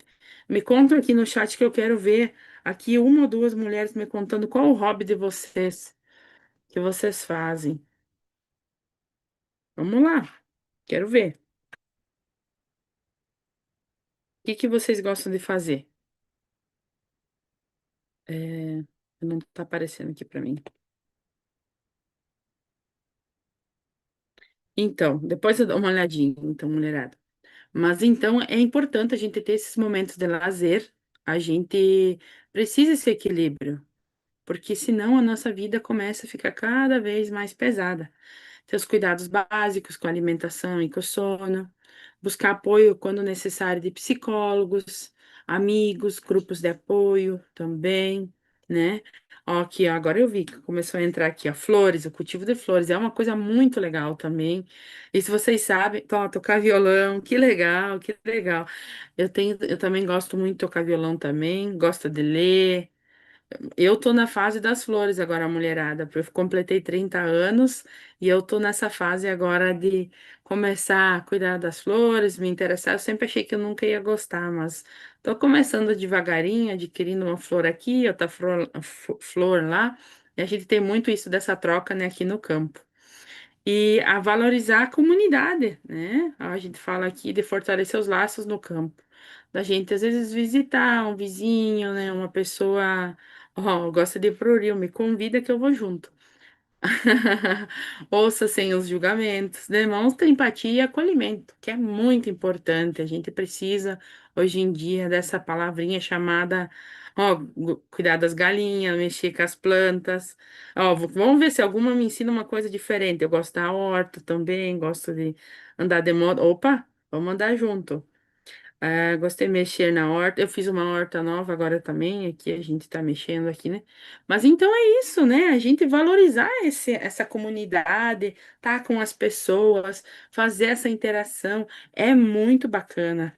Me contam aqui no chat que eu quero ver aqui uma ou duas mulheres me contando qual o hobby de vocês, que vocês fazem. Vamos lá, quero ver. O que que vocês gostam de fazer? É, não tá aparecendo aqui para mim. Então, depois eu dou uma olhadinha, então, mulherada. Mas então é importante a gente ter esses momentos de lazer. A gente precisa esse equilíbrio, porque senão a nossa vida começa a ficar cada vez mais pesada. Ter os cuidados básicos com a alimentação e com o sono, buscar apoio quando necessário de psicólogos, amigos, grupos de apoio também, né? Ó, aqui, ó, agora eu vi que começou a entrar aqui, ó, flores, o cultivo de flores é uma coisa muito legal também. E se vocês sabem, ó, tocar violão, que legal, que legal. Eu também gosto muito de tocar violão também, gosto de ler. Eu tô na fase das flores agora, mulherada. Eu completei 30 anos e eu tô nessa fase agora de começar a cuidar das flores, me interessar. Eu sempre achei que eu nunca ia gostar, mas tô começando devagarinho, adquirindo uma flor aqui, outra flor lá. E a gente tem muito isso dessa troca, né, aqui no campo e a valorizar a comunidade, né? A gente fala aqui de fortalecer os laços no campo, da gente às vezes visitar um vizinho, né? Uma pessoa, ó, gosta de ir pro Rio, me convida que eu vou junto. Ouça sem os julgamentos, demonstre empatia e acolhimento, que é muito importante. A gente precisa, hoje em dia, dessa palavrinha chamada, ó, cuidar das galinhas, mexer com as plantas. Ó, vamos ver se alguma me ensina uma coisa diferente. Eu gosto da horta também, gosto de andar de moto. Opa, vamos andar junto. Gostei de mexer na horta. Eu fiz uma horta nova agora também. Aqui a gente tá mexendo aqui, né? Mas então é isso, né? A gente valorizar essa comunidade, tá com as pessoas, fazer essa interação é muito bacana,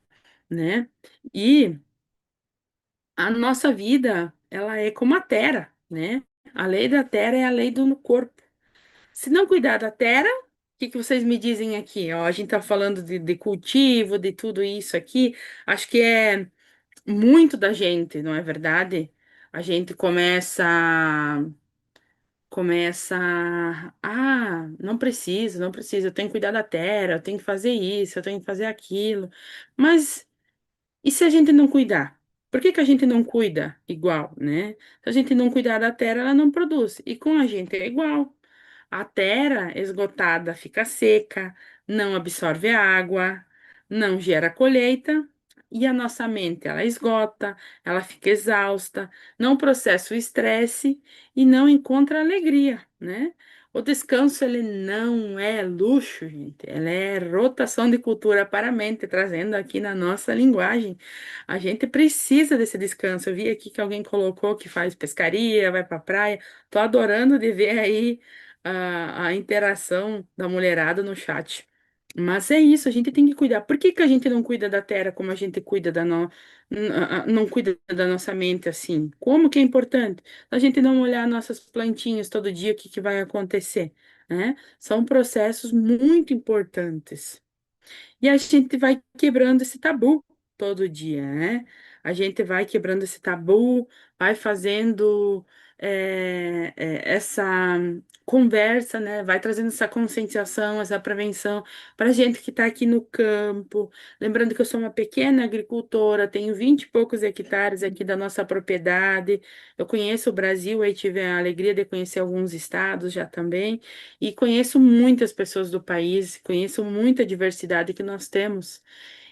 né? E a nossa vida, ela é como a terra, né? A lei da terra é a lei do corpo. Se não cuidar da terra, o que que vocês me dizem aqui? Ó, a gente tá falando de cultivo, de tudo isso aqui. Acho que é muito da gente, não é verdade? A gente começa, não precisa, não precisa, eu tenho que cuidar da terra, eu tenho que fazer isso, eu tenho que fazer aquilo. Mas e se a gente não cuidar? Por que que a gente não cuida igual, né? Se a gente não cuidar da terra, ela não produz. E com a gente é igual. A terra esgotada fica seca, não absorve água, não gera colheita, e a nossa mente ela esgota, ela fica exausta, não processa o estresse e não encontra alegria, né? O descanso, ele não é luxo, gente. Ele é rotação de cultura para a mente, trazendo aqui na nossa linguagem. A gente precisa desse descanso. Eu vi aqui que alguém colocou que faz pescaria, vai para a praia. Tô adorando de ver aí a interação da mulherada no chat. Mas é isso, a gente tem que cuidar. Por que que a gente não cuida da terra como a gente cuida não cuida da nossa mente assim? Como que é importante? A gente não olhar nossas plantinhas todo dia, o que que vai acontecer, né? São processos muito importantes. E a gente vai quebrando esse tabu todo dia, né? A gente vai quebrando esse tabu, vai fazendo essa conversa, né? Vai trazendo essa conscientização, essa prevenção para a gente que está aqui no campo. Lembrando que eu sou uma pequena agricultora, tenho 20 e poucos hectares aqui da nossa propriedade. Eu conheço o Brasil, aí tive a alegria de conhecer alguns estados já também. E conheço muitas pessoas do país, conheço muita diversidade que nós temos.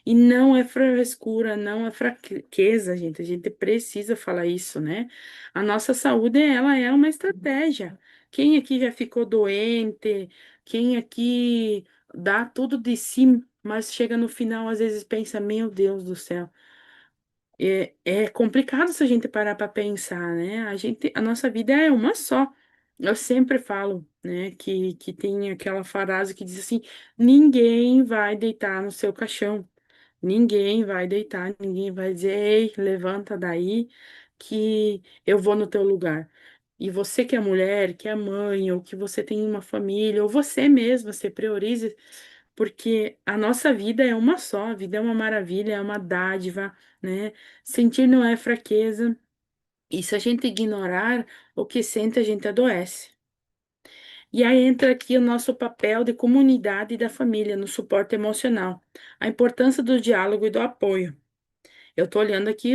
E não é frescura, não é fraqueza, gente. A gente precisa falar isso, né? A nossa saúde, ela é uma estratégia. Quem aqui já ficou doente? Quem aqui dá tudo de si, mas chega no final, às vezes pensa, meu Deus do céu. É complicado se a gente parar para pensar, né? A nossa vida é uma só. Eu sempre falo, né, que tem aquela frase que diz assim: ninguém vai deitar no seu caixão, ninguém vai deitar, ninguém vai dizer, ei, levanta daí que eu vou no teu lugar. E você que é mulher, que é mãe, ou que você tem uma família, ou você mesma, você priorize porque a nossa vida é uma só, a vida é uma maravilha, é uma dádiva, né? Sentir não é fraqueza, e se a gente ignorar o que sente, a gente adoece. E aí entra aqui o nosso papel de comunidade e da família no suporte emocional, a importância do diálogo e do apoio. Eu tô olhando aqui,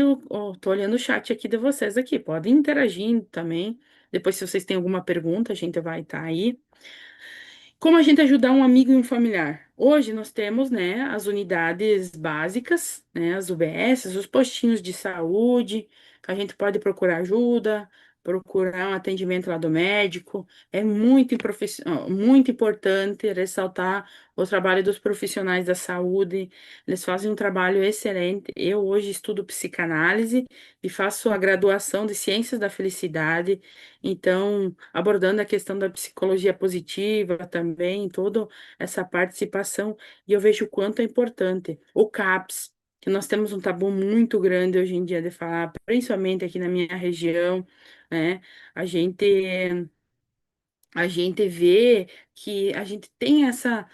tô olhando o chat aqui de vocês aqui, podem interagir também. Depois, se vocês têm alguma pergunta, a gente vai estar aí. Como a gente ajudar um amigo e um familiar? Hoje nós temos, né, as unidades básicas, né, as UBS, os postinhos de saúde, que a gente pode procurar ajuda, procurar um atendimento lá do médico. É muito importante ressaltar o trabalho dos profissionais da saúde. Eles fazem um trabalho excelente. Eu hoje estudo psicanálise e faço a graduação de Ciências da Felicidade. Então, abordando a questão da psicologia positiva também, toda essa participação, e eu vejo o quanto é importante. O CAPS, que nós temos um tabu muito grande hoje em dia de falar, principalmente aqui na minha região, né? A gente, a gente vê que a gente tem essa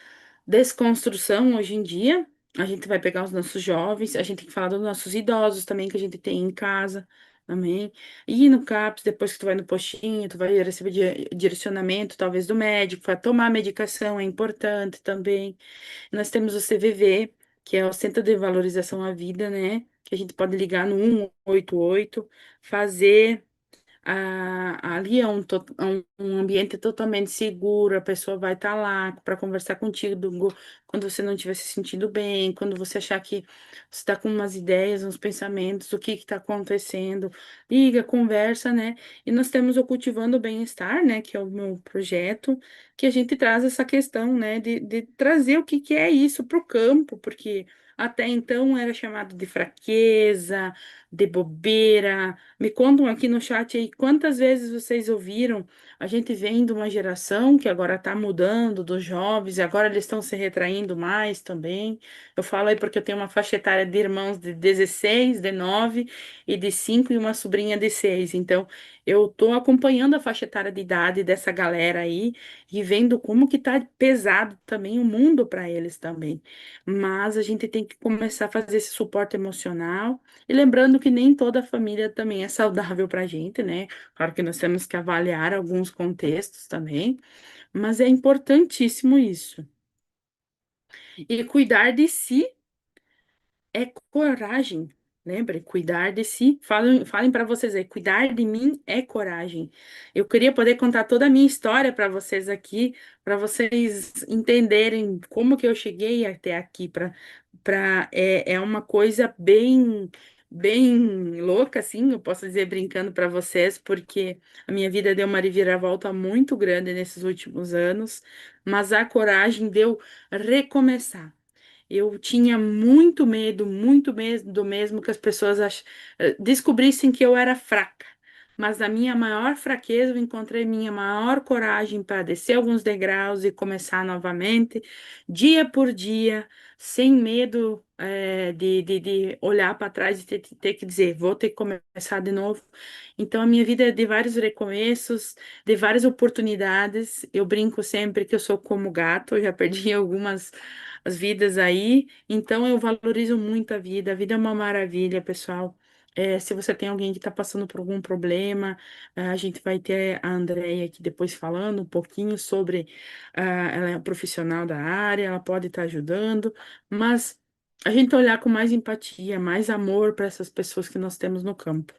desconstrução hoje em dia. A gente vai pegar os nossos jovens, a gente tem que falar dos nossos idosos também, que a gente tem em casa também. E no CAPS, depois que tu vai no postinho, tu vai receber direcionamento, talvez, do médico, para tomar medicação, é importante também. Nós temos o CVV, que é o Centro de Valorização à Vida, né? Que a gente pode ligar no 188, fazer ali é um ambiente totalmente seguro, a pessoa vai estar lá para conversar contigo quando você não estiver se sentindo bem, quando você achar que você está com umas ideias, uns pensamentos, o que está acontecendo, liga, conversa, né? E nós temos o Cultivando o Bem-Estar, né? Que é o meu projeto, que a gente traz essa questão, né? De trazer o que, que é isso para o campo, porque até então era chamado de fraqueza, de bobeira. Me contam aqui no chat aí quantas vezes vocês ouviram. A gente vem de uma geração que agora está mudando, dos jovens, e agora eles estão se retraindo mais também. Eu falo aí porque eu tenho uma faixa etária de irmãos de 16, de 9 e de 5 e uma sobrinha de 6. Então, eu estou acompanhando a faixa etária de idade dessa galera aí e vendo como que tá pesado também o mundo para eles também. Mas a gente tem que começar a fazer esse suporte emocional e lembrando que nem toda família também é saudável para a gente, né? Claro que nós temos que avaliar alguns contextos também, mas é importantíssimo isso. E cuidar de si é coragem. Lembre, cuidar de si. Falem para vocês aí, cuidar de mim é coragem. Eu queria poder contar toda a minha história para vocês aqui, para vocês entenderem como que eu cheguei até aqui. É uma coisa bem bem louca, assim, eu posso dizer brincando para vocês, porque a minha vida deu uma reviravolta muito grande nesses últimos anos, mas a coragem de eu recomeçar. Eu tinha muito medo mesmo que as pessoas descobrissem que eu era fraca. Mas na minha maior fraqueza, eu encontrei minha maior coragem para descer alguns degraus e começar novamente, dia por dia, sem medo, de olhar para trás e ter que dizer, vou ter que começar de novo. Então, a minha vida é de vários recomeços, de várias oportunidades. Eu brinco sempre que eu sou como gato, eu já perdi algumas as vidas aí, então eu valorizo muito a vida é uma maravilha, pessoal. Se você tem alguém que está passando por algum problema, a gente vai ter a Andrea aqui depois falando um pouquinho sobre, ela é profissional da área, ela pode estar ajudando, mas a gente olhar com mais empatia, mais amor para essas pessoas que nós temos no campo.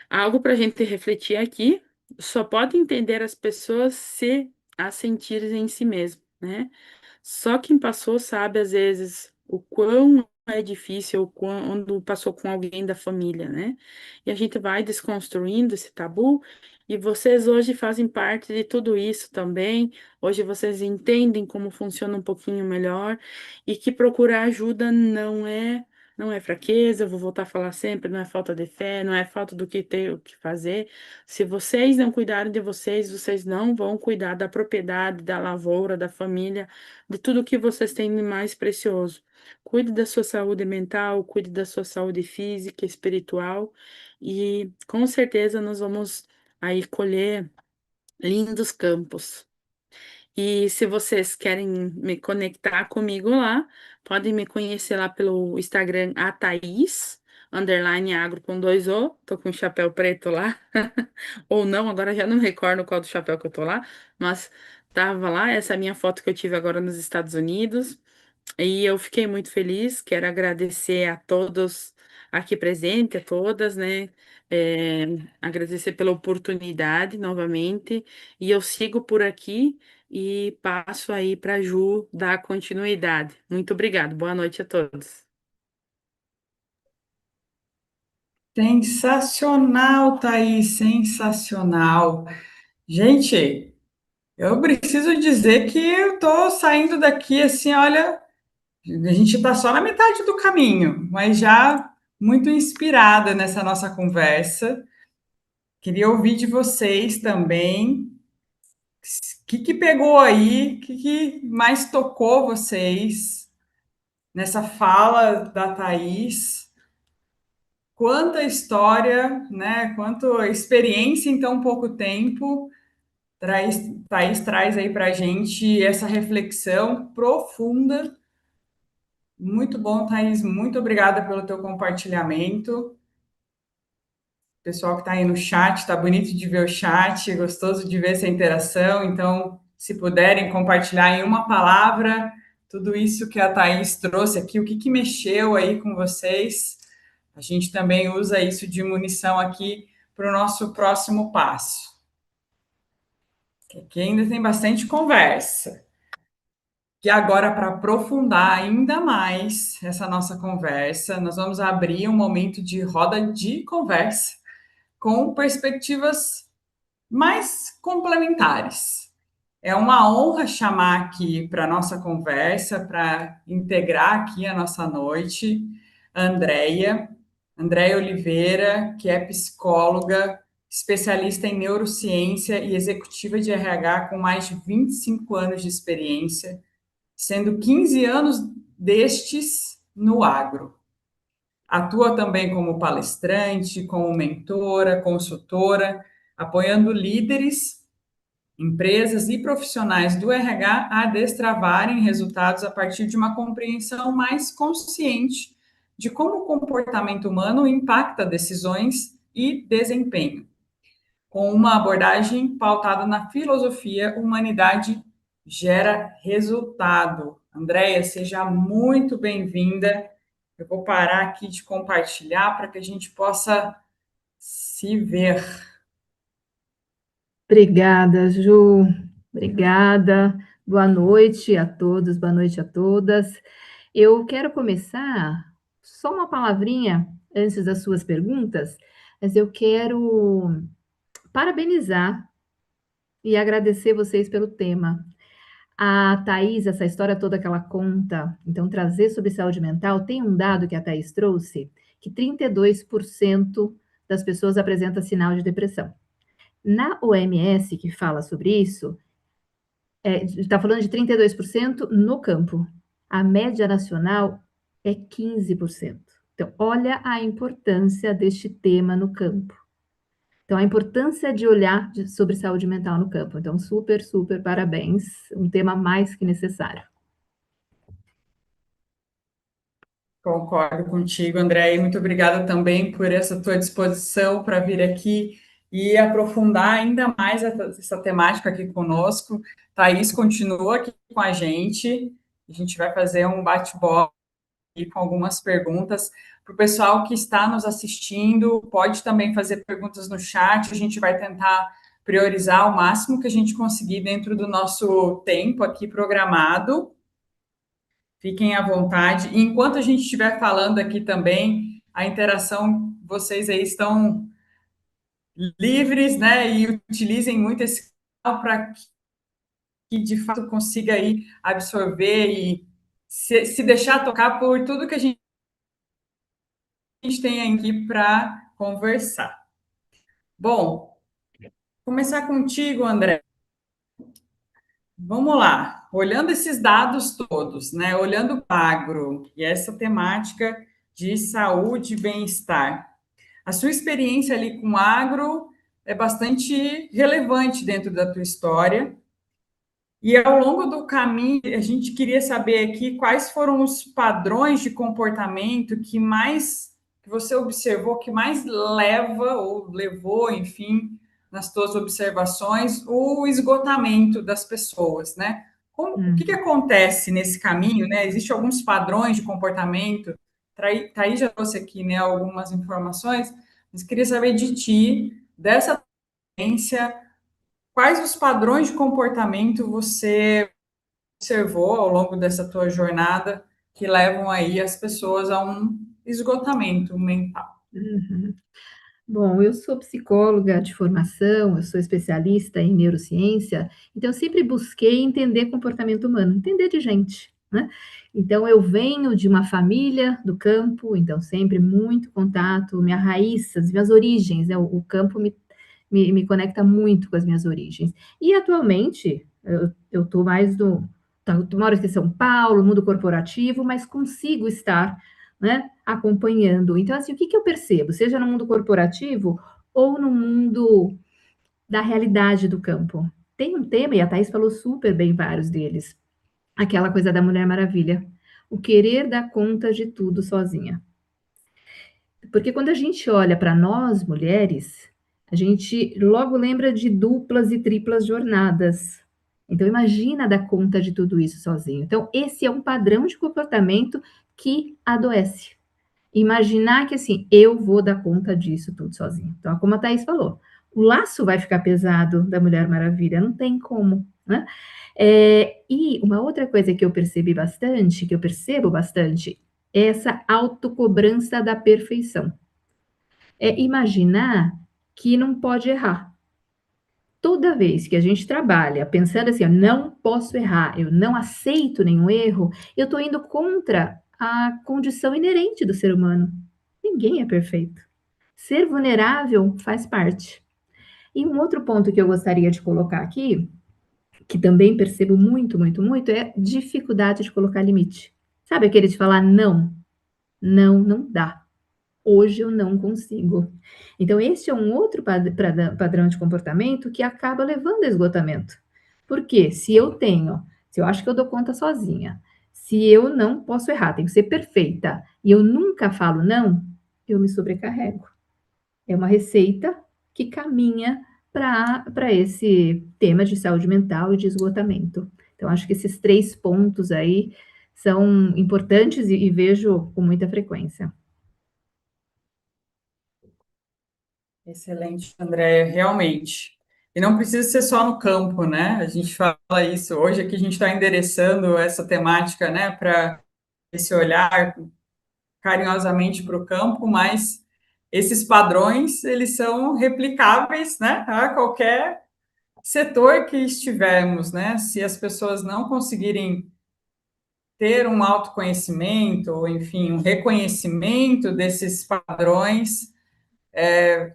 Algo para a gente refletir aqui, só pode entender as pessoas se as sentirem em si mesmo, né? Só quem passou sabe, às vezes, o quão é difícil, ou quando passou com alguém da família, né? E a gente vai desconstruindo esse tabu, e vocês hoje fazem parte de tudo isso também. Hoje vocês entendem como funciona um pouquinho melhor, e que procurar ajuda não é fraqueza, eu vou voltar a falar sempre, não é falta de fé, não é falta do que ter o que fazer. Se vocês não cuidarem de vocês, vocês não vão cuidar da propriedade, da lavoura, da família, de tudo que vocês têm de mais precioso. Cuide da sua saúde mental, cuide da sua saúde física, espiritual, e com certeza nós vamos aí colher lindos campos. E se vocês querem me conectar comigo lá, podem me conhecer lá pelo Instagram, a Thaís, underline agro com dois O, tô com o chapéu preto lá, ou não, agora já não me recordo qual do chapéu que eu tô lá, mas tava lá, essa é a minha foto que eu tive agora nos Estados Unidos, e eu fiquei muito feliz, quero agradecer a todos aqui presentes, a todas, né? É, agradecer pela oportunidade novamente. E eu sigo por aqui e passo aí para a Ju dar continuidade. Muito obrigada. Boa noite a todos. Sensacional, Thaís, sensacional. Gente, eu preciso dizer que eu estou saindo daqui assim, olha, a gente está só na metade do caminho, mas já muito inspirada nessa nossa conversa. Queria ouvir de vocês também. O que pegou aí? O que mais tocou vocês nessa fala da Thaís? Quanta história, né? Quanta experiência em tão pouco tempo. Thaís traz aí para a gente essa reflexão profunda. Muito bom, Thaís. Muito obrigada pelo teu compartilhamento. Pessoal que está aí no chat, está bonito de ver o chat, gostoso de ver essa interação. Então, se puderem compartilhar em uma palavra tudo isso que a Thaís trouxe aqui, o que mexeu aí com vocês, a gente também usa isso de munição aqui para o nosso próximo passo. Que aqui ainda tem bastante conversa. E agora, para aprofundar ainda mais essa nossa conversa, nós vamos abrir um momento de roda de conversa com perspectivas mais complementares. É uma honra chamar aqui para a nossa conversa, para integrar aqui a nossa noite, a Andréia Oliveira, que é psicóloga, especialista em neurociência e executiva de RH com mais de 25 anos de experiência, sendo 15 anos destes no agro. Atua também como palestrante, como mentora, consultora, apoiando líderes, empresas e profissionais do RH a destravarem resultados a partir de uma compreensão mais consciente de como o comportamento humano impacta decisões e desempenho, com uma abordagem pautada na filosofia humanidade gera resultado. Andréia, seja muito bem-vinda. Eu vou parar aqui de compartilhar para que a gente possa se ver. Obrigada, Ju. Obrigada. Boa noite a todos, boa noite a todas. Eu quero começar só uma palavrinha antes das suas perguntas, mas eu quero parabenizar e agradecer vocês pelo tema. A Thaís, essa história toda que ela conta, então trazer sobre saúde mental, tem um dado que a Thaís trouxe, que 32% das pessoas apresentam sinal de depressão. Na OMS, que fala sobre isso, está falando de 32% no campo. A média nacional é 15%. Então, olha a importância deste tema no campo. Então, a importância de olhar sobre saúde mental no campo. Então, super, super parabéns. Um tema mais que necessário. Concordo contigo, André, e muito obrigada também por essa tua disposição para vir aqui e aprofundar ainda mais essa temática aqui conosco. Thaís continua aqui com a gente vai fazer um bate-bola com algumas perguntas. Para o pessoal que está nos assistindo, pode também fazer perguntas no chat, a gente vai tentar priorizar o máximo que a gente conseguir dentro do nosso tempo aqui programado. Fiquem à vontade. E enquanto a gente estiver falando aqui também, a interação, vocês aí estão livres, né? E utilizem muito esse canal para que de fato consiga aí absorver e se deixar tocar por tudo que a gente tem aqui para conversar. Bom, começar contigo, André. Vamos lá, olhando esses dados todos, né? Olhando o agro e essa temática de saúde e bem-estar. A sua experiência ali com agro é bastante relevante dentro da tua história. E ao longo do caminho, a gente queria saber aqui quais foram os padrões de comportamento que você observou, que mais leva ou levou, enfim, nas tuas observações, o esgotamento das pessoas, né? O que acontece nesse caminho, né? Existem alguns padrões de comportamento. Thaís já trouxe aqui, né, algumas informações, mas queria saber de ti, dessa tendência, quais os padrões de comportamento você observou ao longo dessa tua jornada que levam aí as pessoas a um esgotamento mental? Uhum. Bom, eu sou psicóloga de formação, eu sou especialista em neurociência, então eu sempre busquei entender comportamento humano, entender de gente, né? Então eu venho de uma família do campo, então sempre muito contato, minha raiz, as minhas origens, né? O campo me conecta muito com as minhas origens. E atualmente eu estou mais do. Eu moro aqui em São Paulo, mundo corporativo, mas consigo estar, né, acompanhando. Então, assim, o que eu percebo, seja no mundo corporativo ou no mundo da realidade do campo? Tem um tema, e a Thaís falou super bem vários deles, aquela coisa da Mulher Maravilha, o querer dar conta de tudo sozinha. Porque quando a gente olha para nós, mulheres, a gente logo lembra de duplas e triplas jornadas. Então, imagina dar conta de tudo isso sozinho. Então, esse é um padrão de comportamento que adoece. Imaginar que, assim, eu vou dar conta disso tudo sozinho. Então, como a Thaís falou, o laço vai ficar pesado da Mulher Maravilha, não tem como, né? E uma outra coisa que eu percebi bastante, que eu percebo bastante, é essa autocobrança da perfeição. É imaginar que não pode errar. Toda vez que a gente trabalha pensando assim, eu não posso errar, eu não aceito nenhum erro, eu estou indo contra a condição inerente do ser humano. Ninguém é perfeito. Ser vulnerável faz parte. E um outro ponto que eu gostaria de colocar aqui, que também percebo muito, muito, muito, é dificuldade de colocar limite. Sabe aquele de falar não? Não, não dá. Hoje eu não consigo. Então, esse é um outro padrão de comportamento que acaba levando a esgotamento. Porque se eu acho que eu dou conta sozinha, se eu não posso errar, tenho que ser perfeita, e eu nunca falo não, eu me sobrecarrego. É uma receita que caminha para esse tema de saúde mental e de esgotamento. Então, acho que esses 3 pontos aí são importantes e vejo com muita frequência. Excelente, André, realmente. E não precisa ser só no campo, né? A gente fala isso hoje aqui, a gente está endereçando essa temática, né, para esse olhar carinhosamente para o campo, mas esses padrões, eles são replicáveis, né, a qualquer setor que estivermos, né? Se as pessoas não conseguirem ter um autoconhecimento, ou enfim, um reconhecimento desses padrões,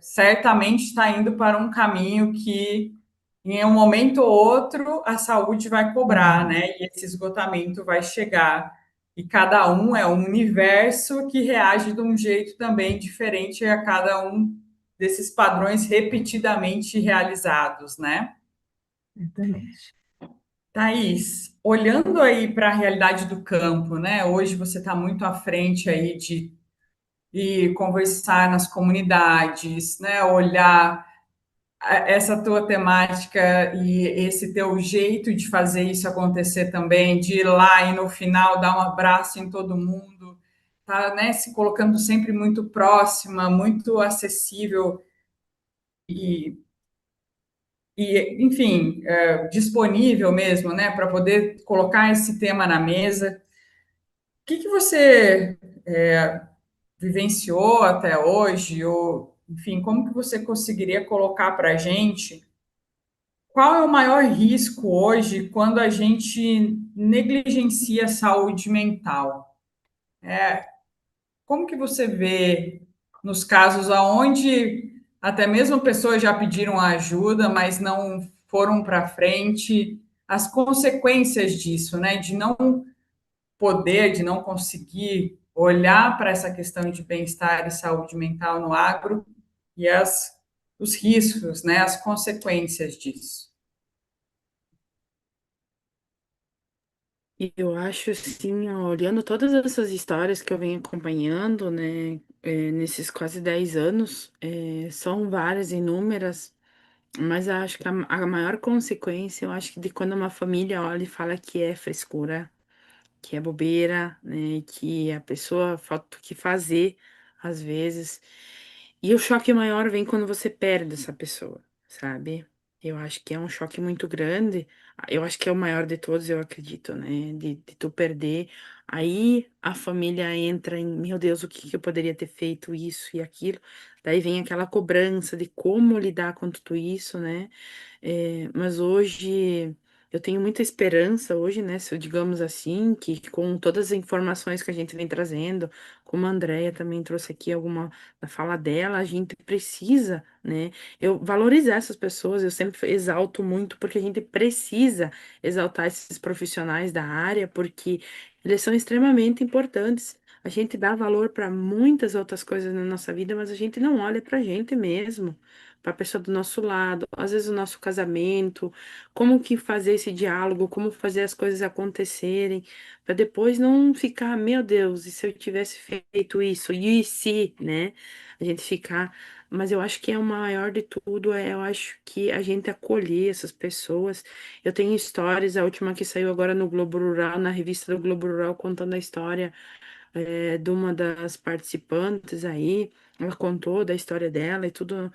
certamente está indo para um caminho que, em um momento ou outro, a saúde vai cobrar, Uhum. né? E esse esgotamento vai chegar. E cada um é um universo que reage de um jeito também diferente a cada um desses padrões repetidamente realizados, né? Exatamente. Thaís, olhando aí para a realidade do campo, né? Hoje você está muito à frente aí de conversar nas comunidades, né? Olhar essa tua temática e esse teu jeito de fazer isso acontecer também, de ir lá e no final dar um abraço em todo mundo, tá, né? Se colocando sempre muito próxima, muito acessível e enfim, disponível mesmo, né, para poder colocar esse tema na mesa. O que que você vivenciou até hoje, ou, enfim, como que você conseguiria colocar para a gente qual é o maior risco hoje quando a gente negligencia a saúde mental? Como que você vê nos casos aonde até mesmo pessoas já pediram ajuda, mas não foram para frente, as consequências disso, né? De não poder, de não conseguir olhar para essa questão de bem-estar e saúde mental no agro e os riscos, né? As consequências disso. E eu acho assim, ó, olhando todas essas histórias que eu venho acompanhando, né, nesses quase 10 anos, são várias, inúmeras, mas eu acho que a maior consequência, eu acho que de quando uma família olha e fala que é frescura, que é bobeira, né? Que a pessoa falta o que fazer, às vezes. E o choque maior vem quando você perde essa pessoa, sabe? Eu acho que é um choque muito grande. Eu acho que é o maior de todos, eu acredito, né? De tu perder. Aí a família entra em, meu Deus, o que que eu poderia ter feito isso e aquilo. Daí vem aquela cobrança de como lidar com tudo isso, né? Mas hoje eu tenho muita esperança hoje, né, se eu digamos assim, que com todas as informações que a gente vem trazendo, como a Andrea também trouxe aqui alguma da fala dela, a gente precisa, né, eu valorizar essas pessoas, eu sempre exalto muito, porque a gente precisa exaltar esses profissionais da área, porque eles são extremamente importantes. A gente dá valor para muitas outras coisas na nossa vida, mas a gente não olha para a gente mesmo, para a pessoa do nosso lado, às vezes o nosso casamento, como que fazer esse diálogo, como fazer as coisas acontecerem, para depois não ficar, meu Deus, e se eu tivesse feito isso, e se, né? A gente ficar, mas eu acho que é o maior de tudo, eu acho que a gente acolher essas pessoas. Eu tenho histórias, a última que saiu agora no Globo Rural, na revista do Globo Rural, contando a história de uma das participantes aí, ela contou da história dela e tudo,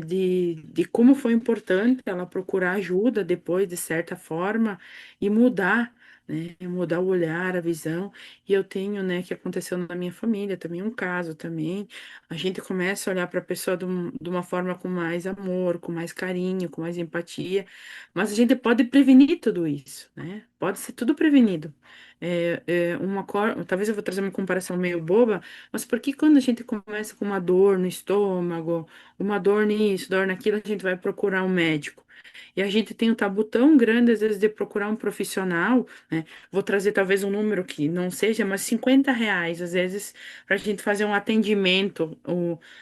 de como foi importante ela procurar ajuda depois, de certa forma, e mudar, né, mudar o olhar, a visão. E eu tenho, né, que aconteceu na minha família também, um caso também, a gente começa a olhar para a pessoa de uma forma com mais amor, com mais carinho, com mais empatia, mas a gente pode prevenir tudo isso, né? Pode ser tudo prevenido. Talvez eu vou trazer uma comparação meio boba, mas por que quando a gente começa com uma dor no estômago, uma dor nisso, dor naquilo, a gente vai procurar um médico? E a gente tem um tabu tão grande, às vezes, de procurar um profissional, né? Vou trazer talvez um número que não seja, mas R$ 50, às vezes, para a gente fazer um atendimento.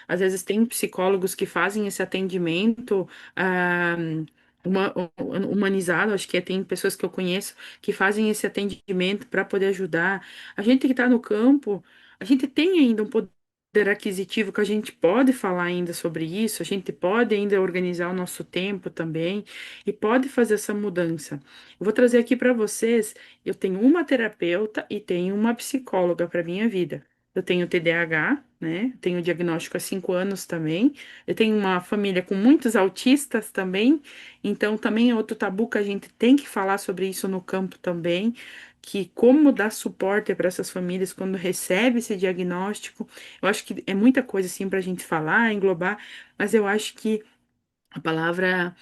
Às vezes tem psicólogos que fazem esse atendimento. Humanizado, acho que tem pessoas que eu conheço que fazem esse atendimento para poder ajudar. A gente que está no campo, a gente tem ainda um poder aquisitivo que a gente pode falar ainda sobre isso, a gente pode ainda organizar o nosso tempo também e pode fazer essa mudança. Eu vou trazer aqui para vocês, eu tenho uma terapeuta e tenho uma psicóloga para minha vida. eu tenho TDAH, né? Tenho diagnóstico há 5 anos também. Eu tenho uma família com muitos autistas também, então também é outro tabu que a gente tem que falar sobre isso no campo também, que como dar suporte para essas famílias quando recebe esse diagnóstico. Eu acho que é muita coisa assim para a gente falar, englobar, mas eu acho que a palavra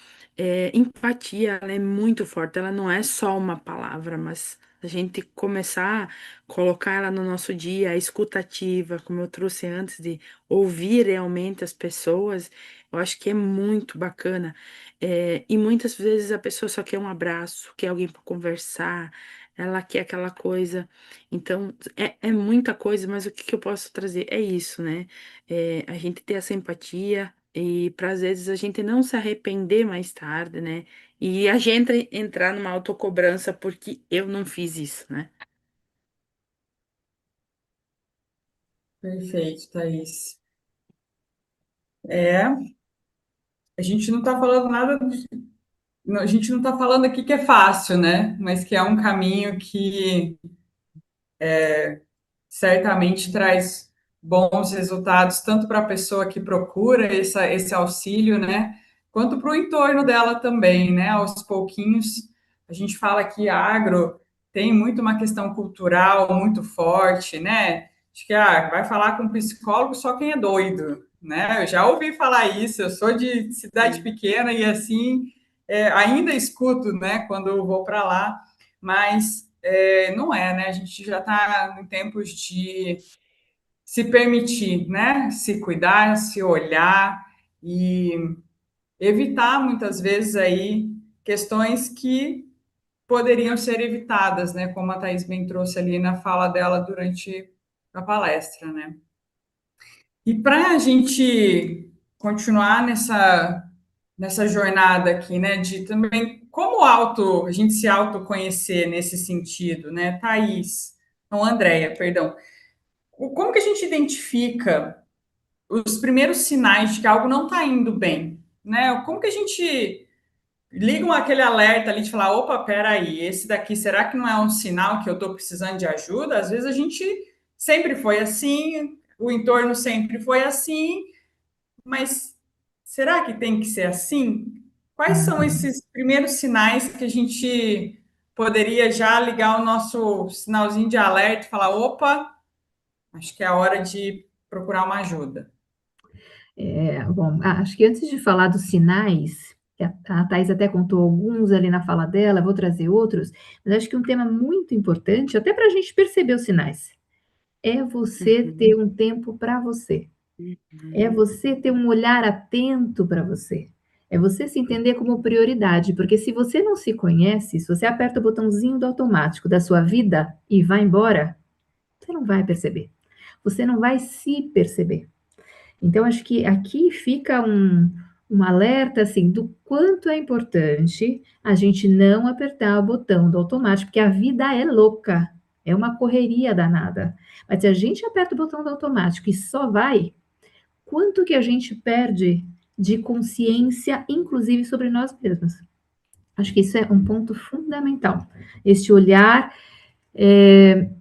empatia, ela é muito forte. Ela não é só uma palavra, mas a gente começar a colocar ela no nosso dia, a escutativa, como eu trouxe antes, de ouvir realmente as pessoas, eu acho que é muito bacana. E muitas vezes a pessoa só quer um abraço, quer alguém para conversar, ela quer aquela coisa. Então, é muita coisa, mas o que que eu posso trazer? É isso, né? A gente ter essa empatia. E para às vezes a gente não se arrepender mais tarde, né? E a gente entrar numa autocobrança porque eu não fiz isso, né? Perfeito, Thaís. É, a gente não está falando nada, a gente não está falando aqui que é fácil, né? Mas que é um caminho que certamente traz bons resultados, tanto para a pessoa que procura esse auxílio, né? Quanto para o entorno dela também, né? Aos pouquinhos, a gente fala que agro tem muito uma questão cultural muito forte, né? Acho que vai falar com um psicólogo só quem é doido, né? Eu já ouvi falar isso, eu sou de cidade Sim. pequena e assim ainda escuto, né, quando eu vou para lá, mas não é, né? A gente já está em tempos de se permitir, né? Se cuidar, se olhar e evitar muitas vezes aí questões que poderiam ser evitadas, né? Como a Thais bem trouxe ali na fala dela durante a palestra, né? E para a gente continuar nessa jornada aqui, né? De também como a gente se autoconhecer nesse sentido, né? Thaís, não, Andréia, perdão. Como que a gente identifica os primeiros sinais de que algo não está indo bem, né? Como que a gente liga aquele alerta ali de falar, opa, peraí, esse daqui, será que não é um sinal que eu estou precisando de ajuda? Às vezes a gente sempre foi assim, o entorno sempre foi assim, mas será que tem que ser assim? Quais são Uhum. esses primeiros sinais que a gente poderia já ligar o nosso sinalzinho de alerta e falar, opa, acho que é a hora de procurar uma ajuda? Bom, acho que antes de falar dos sinais, que a Thais até contou alguns ali na fala dela, vou trazer outros, mas acho que um tema muito importante, até para a gente perceber os sinais, é você ter Uhum, um tempo para você. É uhum, você ter um olhar atento para você. É você se entender como prioridade, porque se você não se conhece, se você aperta o botãozinho do automático da sua vida e vai embora, você não vai perceber. Você não vai se perceber. Então, acho que aqui fica um alerta assim do quanto é importante a gente não apertar o botão do automático, porque a vida é louca, é uma correria danada. Mas se a gente aperta o botão do automático e só vai, quanto que a gente perde de consciência, inclusive sobre nós mesmos. Acho que isso é um ponto fundamental. Este olhar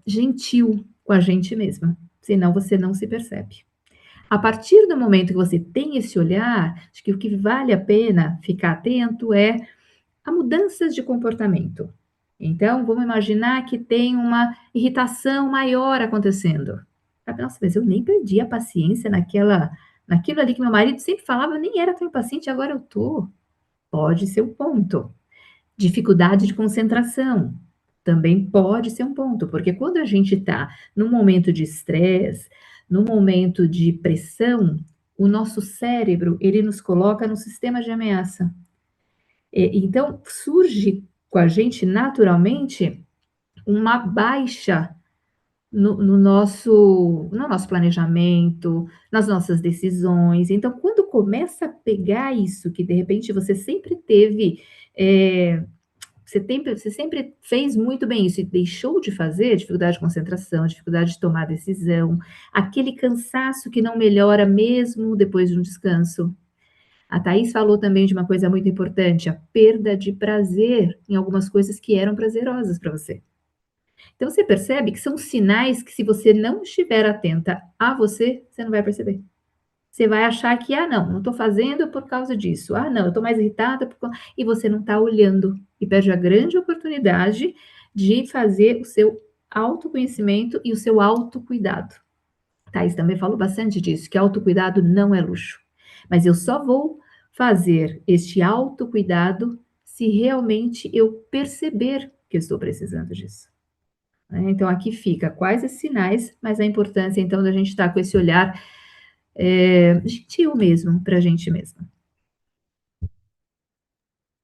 gentil com a gente mesma, senão você não se percebe. A partir do momento que você tem esse olhar, acho que o que vale a pena ficar atento é a mudanças de comportamento. Então, vamos imaginar que tem uma irritação maior acontecendo. Nossa, mas eu nem perdi a paciência naquilo ali que meu marido sempre falava, eu nem era tão impaciente, agora eu tô. Pode ser um ponto. Dificuldade de concentração também pode ser um ponto, porque quando a gente está num momento de estresse, num momento de pressão, o nosso cérebro ele nos coloca no sistema de ameaça. Então surge com a gente naturalmente uma baixa no nosso planejamento, nas nossas decisões. Então, quando começa a pegar isso que de repente você sempre teve, você sempre fez muito bem isso e deixou de fazer, dificuldade de concentração, dificuldade de tomar decisão, aquele cansaço que não melhora mesmo depois de um descanso. A Thaís falou também de uma coisa muito importante, a perda de prazer em algumas coisas que eram prazerosas para você. Então, você percebe que são sinais que, se você não estiver atenta a você, você não vai perceber. Você vai achar que, ah, não estou fazendo por causa disso. Ah, não, eu estou mais irritada e você não está olhando e perde a grande oportunidade de fazer o seu autoconhecimento e o seu autocuidado. Thais também falou bastante disso, que autocuidado não é luxo. Mas eu só vou fazer este autocuidado se realmente eu perceber que eu estou precisando disso. Né? Então, aqui fica quais os sinais, mas a importância, então, da gente estar com esse olhar gentil mesmo para a gente mesma.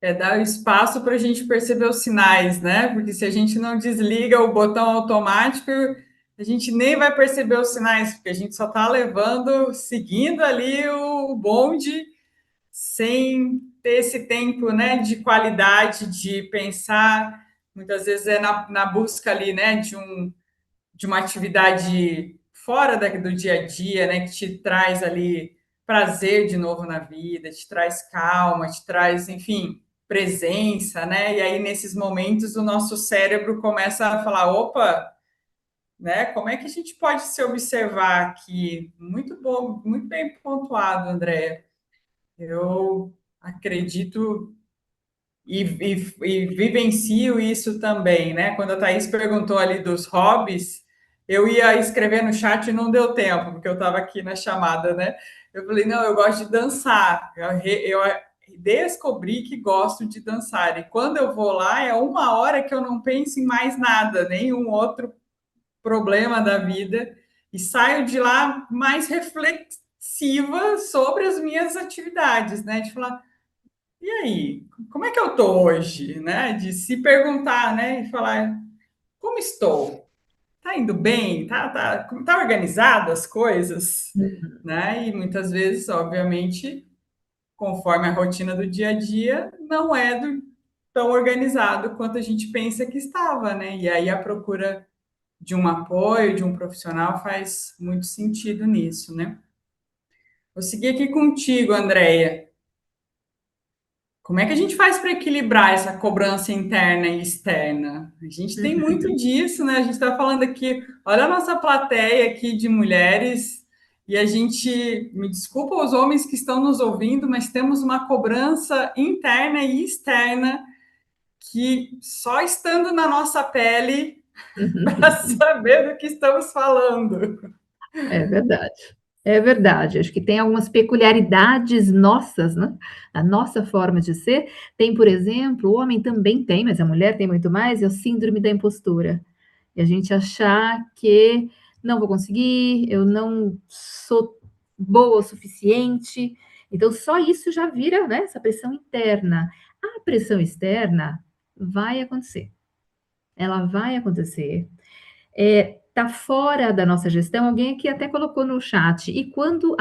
É dar espaço para a gente perceber os sinais, né? Porque se a gente não desliga o botão automático, a gente nem vai perceber os sinais, porque a gente só está levando, seguindo ali o bonde, sem ter esse tempo, né, de qualidade, de pensar. Muitas vezes é na busca ali, né, de uma atividade fora do dia a dia, né, que te traz ali prazer de novo na vida, te traz calma, te traz, enfim, presença, né? E aí nesses momentos o nosso cérebro começa a falar, opa, né? Como é que a gente pode se observar aqui? Muito bom, muito bem pontuado, André. Eu acredito e vivencio isso também, né? Quando a Thaís perguntou ali dos hobbies, eu ia escrever no chat e não deu tempo, porque eu estava aqui na chamada, né? Eu falei, não, eu gosto de dançar. Eu descobri que gosto de dançar. E quando eu vou lá, é 1 hora que eu não penso em mais nada, nenhum outro problema da vida, e saio de lá mais reflexiva sobre as minhas atividades, né? De falar, e aí, como é que eu estou hoje, né? De se perguntar, né? E falar, como estou? Tá indo bem? Tá organizado as coisas, né? E muitas vezes, obviamente, conforme a rotina do dia a dia, não é tão organizado quanto a gente pensa que estava, né? E aí a procura de um apoio, de um profissional faz muito sentido nisso, né? Vou seguir aqui contigo, Andréia. Como é que a gente faz para equilibrar essa cobrança interna e externa? A gente tem muito disso, né? A gente está falando aqui, olha a nossa plateia aqui de mulheres, e a gente, me desculpa os homens que estão nos ouvindo, mas temos uma cobrança interna e externa que só estando na nossa pele para saber do que estamos falando. É verdade. É verdade. Acho que tem algumas peculiaridades nossas, né? A nossa forma de ser. Tem, por exemplo, o homem também tem, mas a mulher tem muito mais, é o síndrome da impostura. E a gente achar que não vou conseguir, eu não sou boa o suficiente. Então, só isso já vira, né, essa pressão interna. A pressão externa vai acontecer. Ela vai acontecer. Tá fora da nossa gestão, alguém aqui até colocou no chat, e quando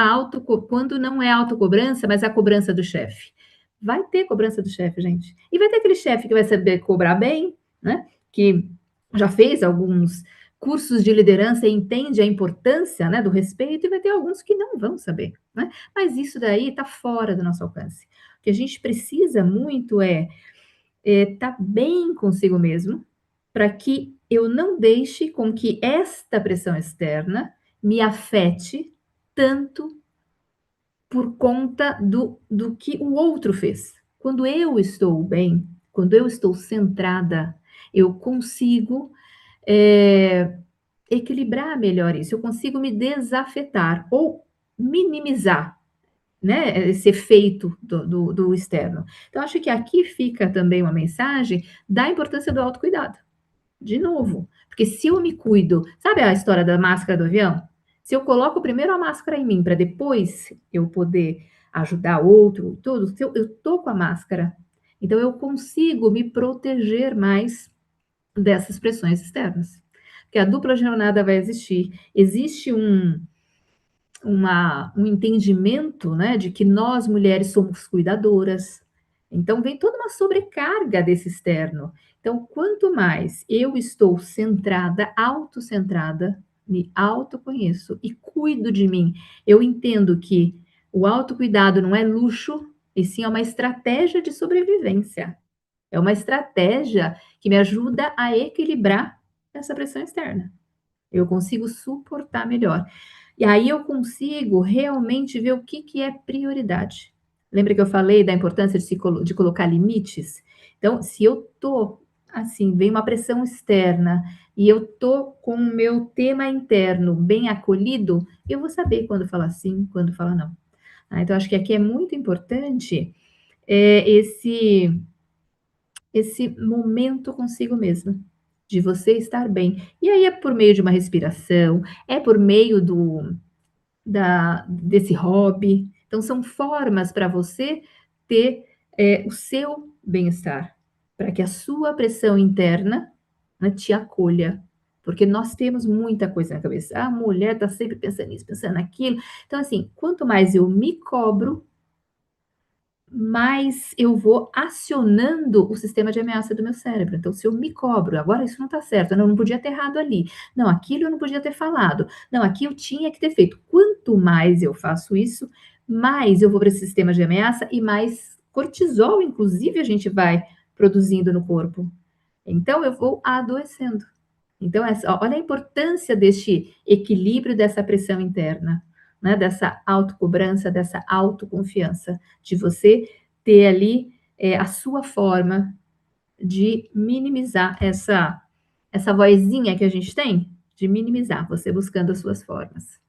não é autocobrança, mas a cobrança do chefe? Vai ter cobrança do chefe, gente. E vai ter aquele chefe que vai saber cobrar bem, né? Que já fez alguns cursos de liderança e entende a importância, né, do respeito, e vai ter alguns que não vão saber, né? Mas isso daí está fora do nosso alcance. O que a gente precisa muito tá bem consigo mesmo, para que eu não deixe com que esta pressão externa me afete tanto por conta do que o outro fez. Quando eu estou bem, quando eu estou centrada, eu consigo equilibrar melhor isso, eu consigo me desafetar ou minimizar, né, esse efeito do externo. Então, acho que aqui fica também uma mensagem da importância do autocuidado. De novo, porque se eu me cuido, sabe a história da máscara do avião? Se eu coloco primeiro a máscara em mim, para depois eu poder ajudar outro, tudo, se eu tô com a máscara, então eu consigo me proteger mais dessas pressões externas. Porque a dupla jornada vai existir. Existe um entendimento, né, de que nós mulheres somos cuidadoras. Então vem toda uma sobrecarga desse externo. Então, quanto mais eu estou centrada, autocentrada, me autoconheço e cuido de mim, eu entendo que o autocuidado não é luxo, e sim é uma estratégia de sobrevivência. É uma estratégia que me ajuda a equilibrar essa pressão externa. Eu consigo suportar melhor. E aí eu consigo realmente ver o que que é prioridade. Lembra que eu falei da importância de colocar limites? Então, se eu tô assim, vem uma pressão externa e eu tô com o meu tema interno bem acolhido, eu vou saber quando falar sim, quando falar não. Então acho que aqui é muito importante, esse momento consigo mesma, de você estar bem. E aí é por meio de uma respiração, é por meio desse hobby. Então, são formas para você ter o seu bem-estar, para que a sua pressão interna, né, te acolha. Porque nós temos muita coisa na cabeça. A mulher está sempre pensando nisso, pensando naquilo. Então, assim, quanto mais eu me cobro, mais eu vou acionando o sistema de ameaça do meu cérebro. Então, se eu me cobro, agora isso não está certo, não, eu não podia ter errado ali, não, aquilo eu não podia ter falado, não, aqui eu tinha que ter feito. Quanto mais eu faço isso, mais eu vou para esse sistema de ameaça e mais cortisol, inclusive, a gente vai produzindo no corpo. Então, eu vou adoecendo. Então, olha a importância deste equilíbrio dessa pressão interna, né? Dessa autocobrança, dessa autoconfiança, de você ter ali a sua forma de minimizar essa vozinha que a gente tem, de minimizar, você buscando as suas formas.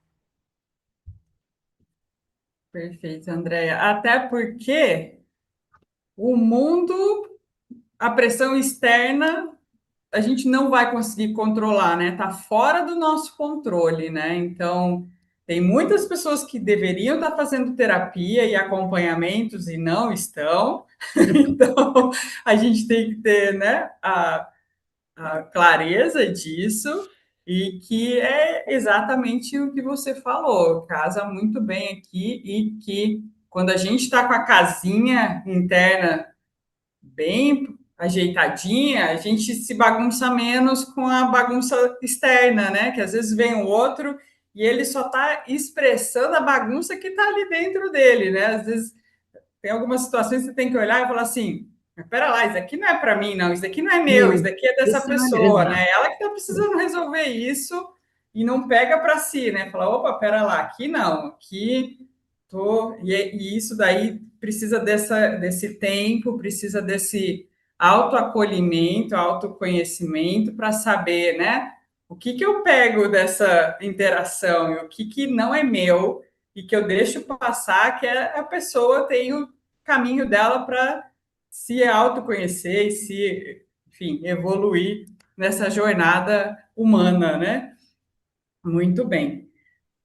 Perfeito, Andréia. Até porque o mundo, a pressão externa, a gente não vai conseguir controlar, né? Tá fora do nosso controle, né? Então, tem muitas pessoas que deveriam estar fazendo terapia e acompanhamentos e não estão. Então, a gente tem que ter, né, a clareza disso e que é exatamente o que você falou, casa muito bem aqui e que quando a gente está com a casinha interna bem ajeitadinha, a gente se bagunça menos com a bagunça externa, né? Que às vezes vem o outro e ele só está expressando a bagunça que está ali dentro dele, né? Às vezes tem algumas situações que você tem que olhar e falar assim: espera lá, isso aqui não é para mim, não, isso aqui não é meu, isso Meu, daqui é dessa isso não é pessoa, exato. né? Ela que está precisando resolver isso e não pega para si, né? Fala, opa, pera lá, aqui não, aqui tô. E isso daí precisa desse tempo, precisa desse autoacolhimento, autoconhecimento para saber, né? O que que eu pego dessa interação e o que que não é meu e que eu deixo passar, que a pessoa tem o caminho dela para se autoconhecer e se, enfim, evoluir nessa jornada humana, né? Muito bem.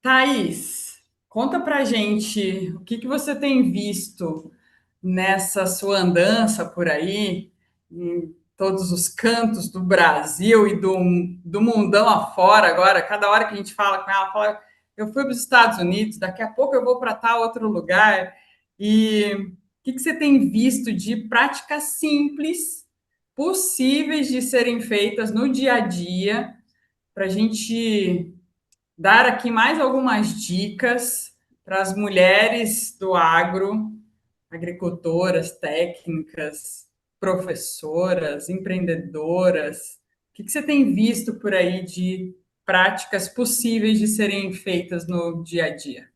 Thaís, conta pra gente o que que você tem visto nessa sua andança por aí, em todos os cantos do Brasil e do mundão afora agora. Cada hora que a gente fala com ela, fala, eu fui para os Estados Unidos, daqui a pouco eu vou para tal outro lugar. E o que que você tem visto de práticas simples, possíveis de serem feitas no dia a dia, para a gente dar aqui mais algumas dicas para as mulheres do agro, agricultoras, técnicas, professoras, empreendedoras. O que você tem visto por aí de práticas possíveis de serem feitas no dia a dia?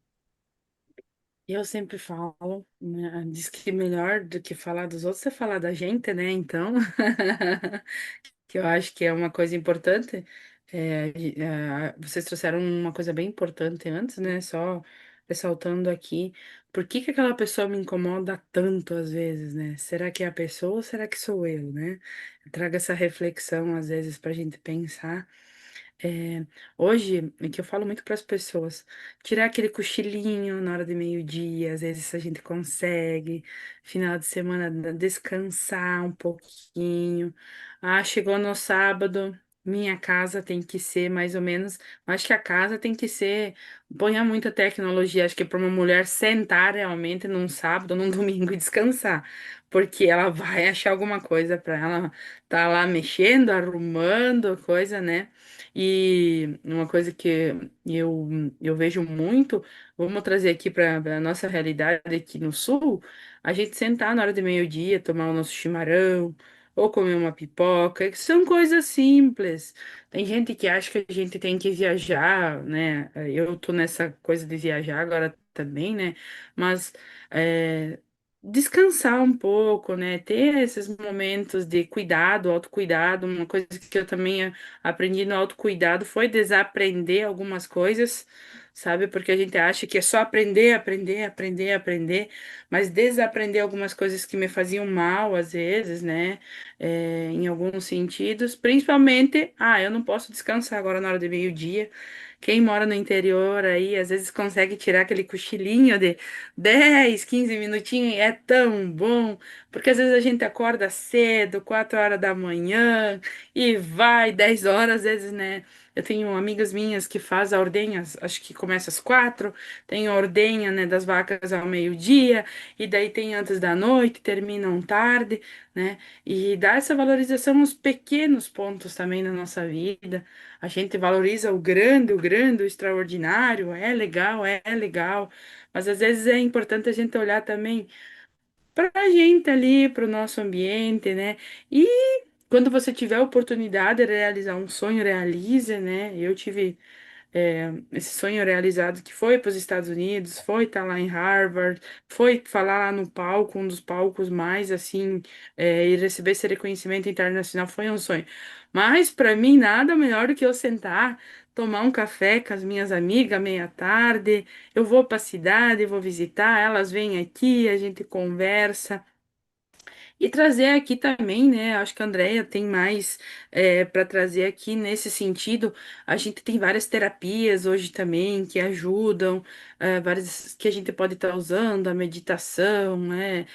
Eu sempre falo, né? Diz que melhor do que falar dos outros é falar da gente, né? Então, que eu acho que é uma coisa importante. Vocês trouxeram uma coisa bem importante antes, né? Só ressaltando aqui, por que que aquela pessoa me incomoda tanto às vezes, né? Será que é a pessoa ou será que sou eu, né? Eu trago essa reflexão às vezes para a gente pensar. É, hoje, é que eu falo muito para as pessoas, tirar aquele cochilinho na hora de meio-dia, às vezes a gente consegue, final de semana descansar um pouquinho. Ah, chegou no sábado, minha casa tem que ser mais ou menos, acho que a casa tem que ser, ponha muita tecnologia, acho que para uma mulher sentar realmente num sábado, num domingo e descansar, porque ela vai achar alguma coisa para ela tá lá mexendo, arrumando, coisa, né? E uma coisa que eu vejo muito, vamos trazer aqui para a nossa realidade aqui no sul, a gente sentar na hora de meio-dia, tomar o nosso chimarrão, ou comer uma pipoca, que são coisas simples. Tem gente que acha que a gente tem que viajar, né? Eu tô nessa coisa de viajar agora também, né? Mas é, descansar um pouco, né? Ter esses momentos de cuidado, autocuidado. Uma coisa que eu também aprendi no autocuidado foi desaprender algumas coisas, sabe? Porque a gente acha que é só aprender, aprender, aprender, aprender, mas desaprender algumas coisas que me faziam mal às vezes, né? Em alguns sentidos, principalmente, eu não posso descansar agora na hora de meio-dia. Quem mora no interior aí, às vezes consegue tirar aquele cochilinho de 10, 15 minutinhos e é tão bom, porque às vezes a gente acorda cedo, 4 horas da manhã, e vai 10 horas, às vezes, né? Eu tenho amigas minhas que fazem a ordenha, acho que começa às 4, tem a ordenha, né, das vacas ao meio-dia, e daí tem antes da noite, terminam tarde, né? E dá essa valorização aos pequenos pontos também na nossa vida. A gente valoriza o grande, o extraordinário, é legal, mas às vezes é importante a gente olhar também para a gente ali, para o nosso ambiente, né? E quando você tiver a oportunidade de realizar um sonho, realize, né? Eu tive esse sonho realizado que foi para os Estados Unidos, foi estar lá em Harvard, foi falar lá no palco, um dos palcos mais assim, e receber esse reconhecimento internacional foi um sonho. Mas para mim nada melhor do que eu sentar, tomar um café com as minhas amigas meia tarde, eu vou para a cidade, vou visitar, elas vêm aqui, a gente conversa. E trazer aqui também, né? Acho que a Andrea tem mais para trazer aqui nesse sentido. A gente tem várias terapias hoje também que ajudam, várias que a gente pode estar usando, a meditação, né?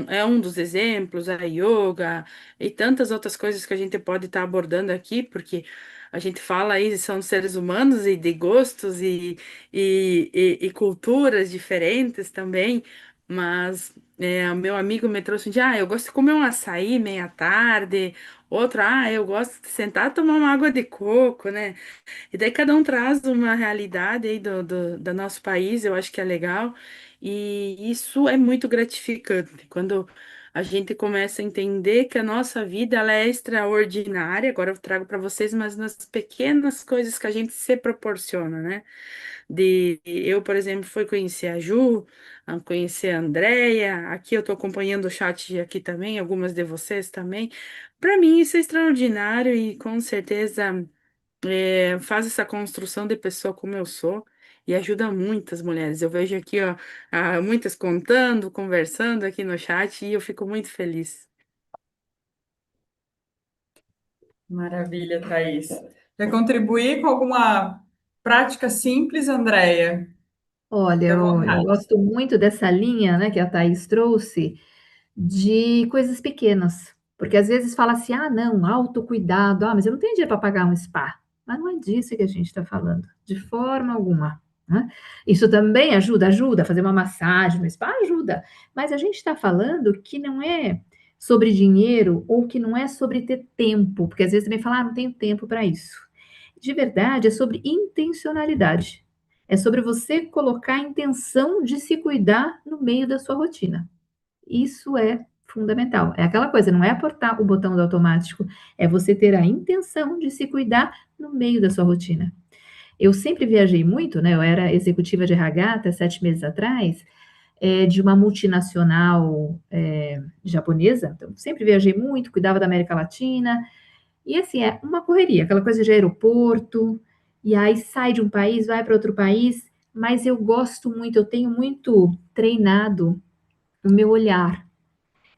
É um dos exemplos, a yoga e tantas outras coisas que a gente pode estar abordando aqui, porque a gente fala aí, são seres humanos e de gostos e culturas diferentes também, mas. O meu amigo me trouxe um dia, eu gosto de comer um açaí meia tarde, outro, eu gosto de sentar e tomar uma água de coco, né? E daí cada um traz uma realidade aí do nosso país, eu acho que é legal, e isso é muito gratificante, quando a gente começa a entender que a nossa vida ela é extraordinária, agora eu trago para vocês, mas nas pequenas coisas que a gente se proporciona, né? Eu, por exemplo, fui conhecer a Ju, conhecer a Andrea, aqui eu estou acompanhando o chat aqui também, algumas de vocês também. Para mim isso é extraordinário e com certeza faz essa construção de pessoa como eu sou e ajuda muitas mulheres. Eu vejo aqui, ó, muitas contando, conversando aqui no chat e eu fico muito feliz. Maravilha, Thaís. Quer contribuir com alguma prática simples, Andréia? Olha, Fique à eu vontade. gosto muito dessa linha, né, que a Thaís trouxe, de coisas pequenas. Porque às vezes fala assim, não, autocuidado, mas eu não tenho dinheiro para pagar um spa. Mas não é disso que a gente está falando, de forma alguma. Né? Isso também ajuda, fazer uma massagem no spa ajuda. Mas a gente está falando que não é sobre dinheiro ou que não é sobre ter tempo, porque às vezes também fala, não tenho tempo para isso. De verdade, é sobre intencionalidade. É sobre você colocar a intenção de se cuidar no meio da sua rotina. Isso é fundamental. É aquela coisa, não é apertar o botão do automático, é você ter a intenção de se cuidar no meio da sua rotina. Eu sempre viajei muito, né? Eu era executiva de RH até 7 meses atrás, de uma multinacional japonesa. Então, sempre viajei muito, cuidava da América Latina. E assim, é uma correria, aquela coisa de aeroporto, e aí sai de um país, vai para outro país, mas eu gosto muito, eu tenho muito treinado o meu olhar.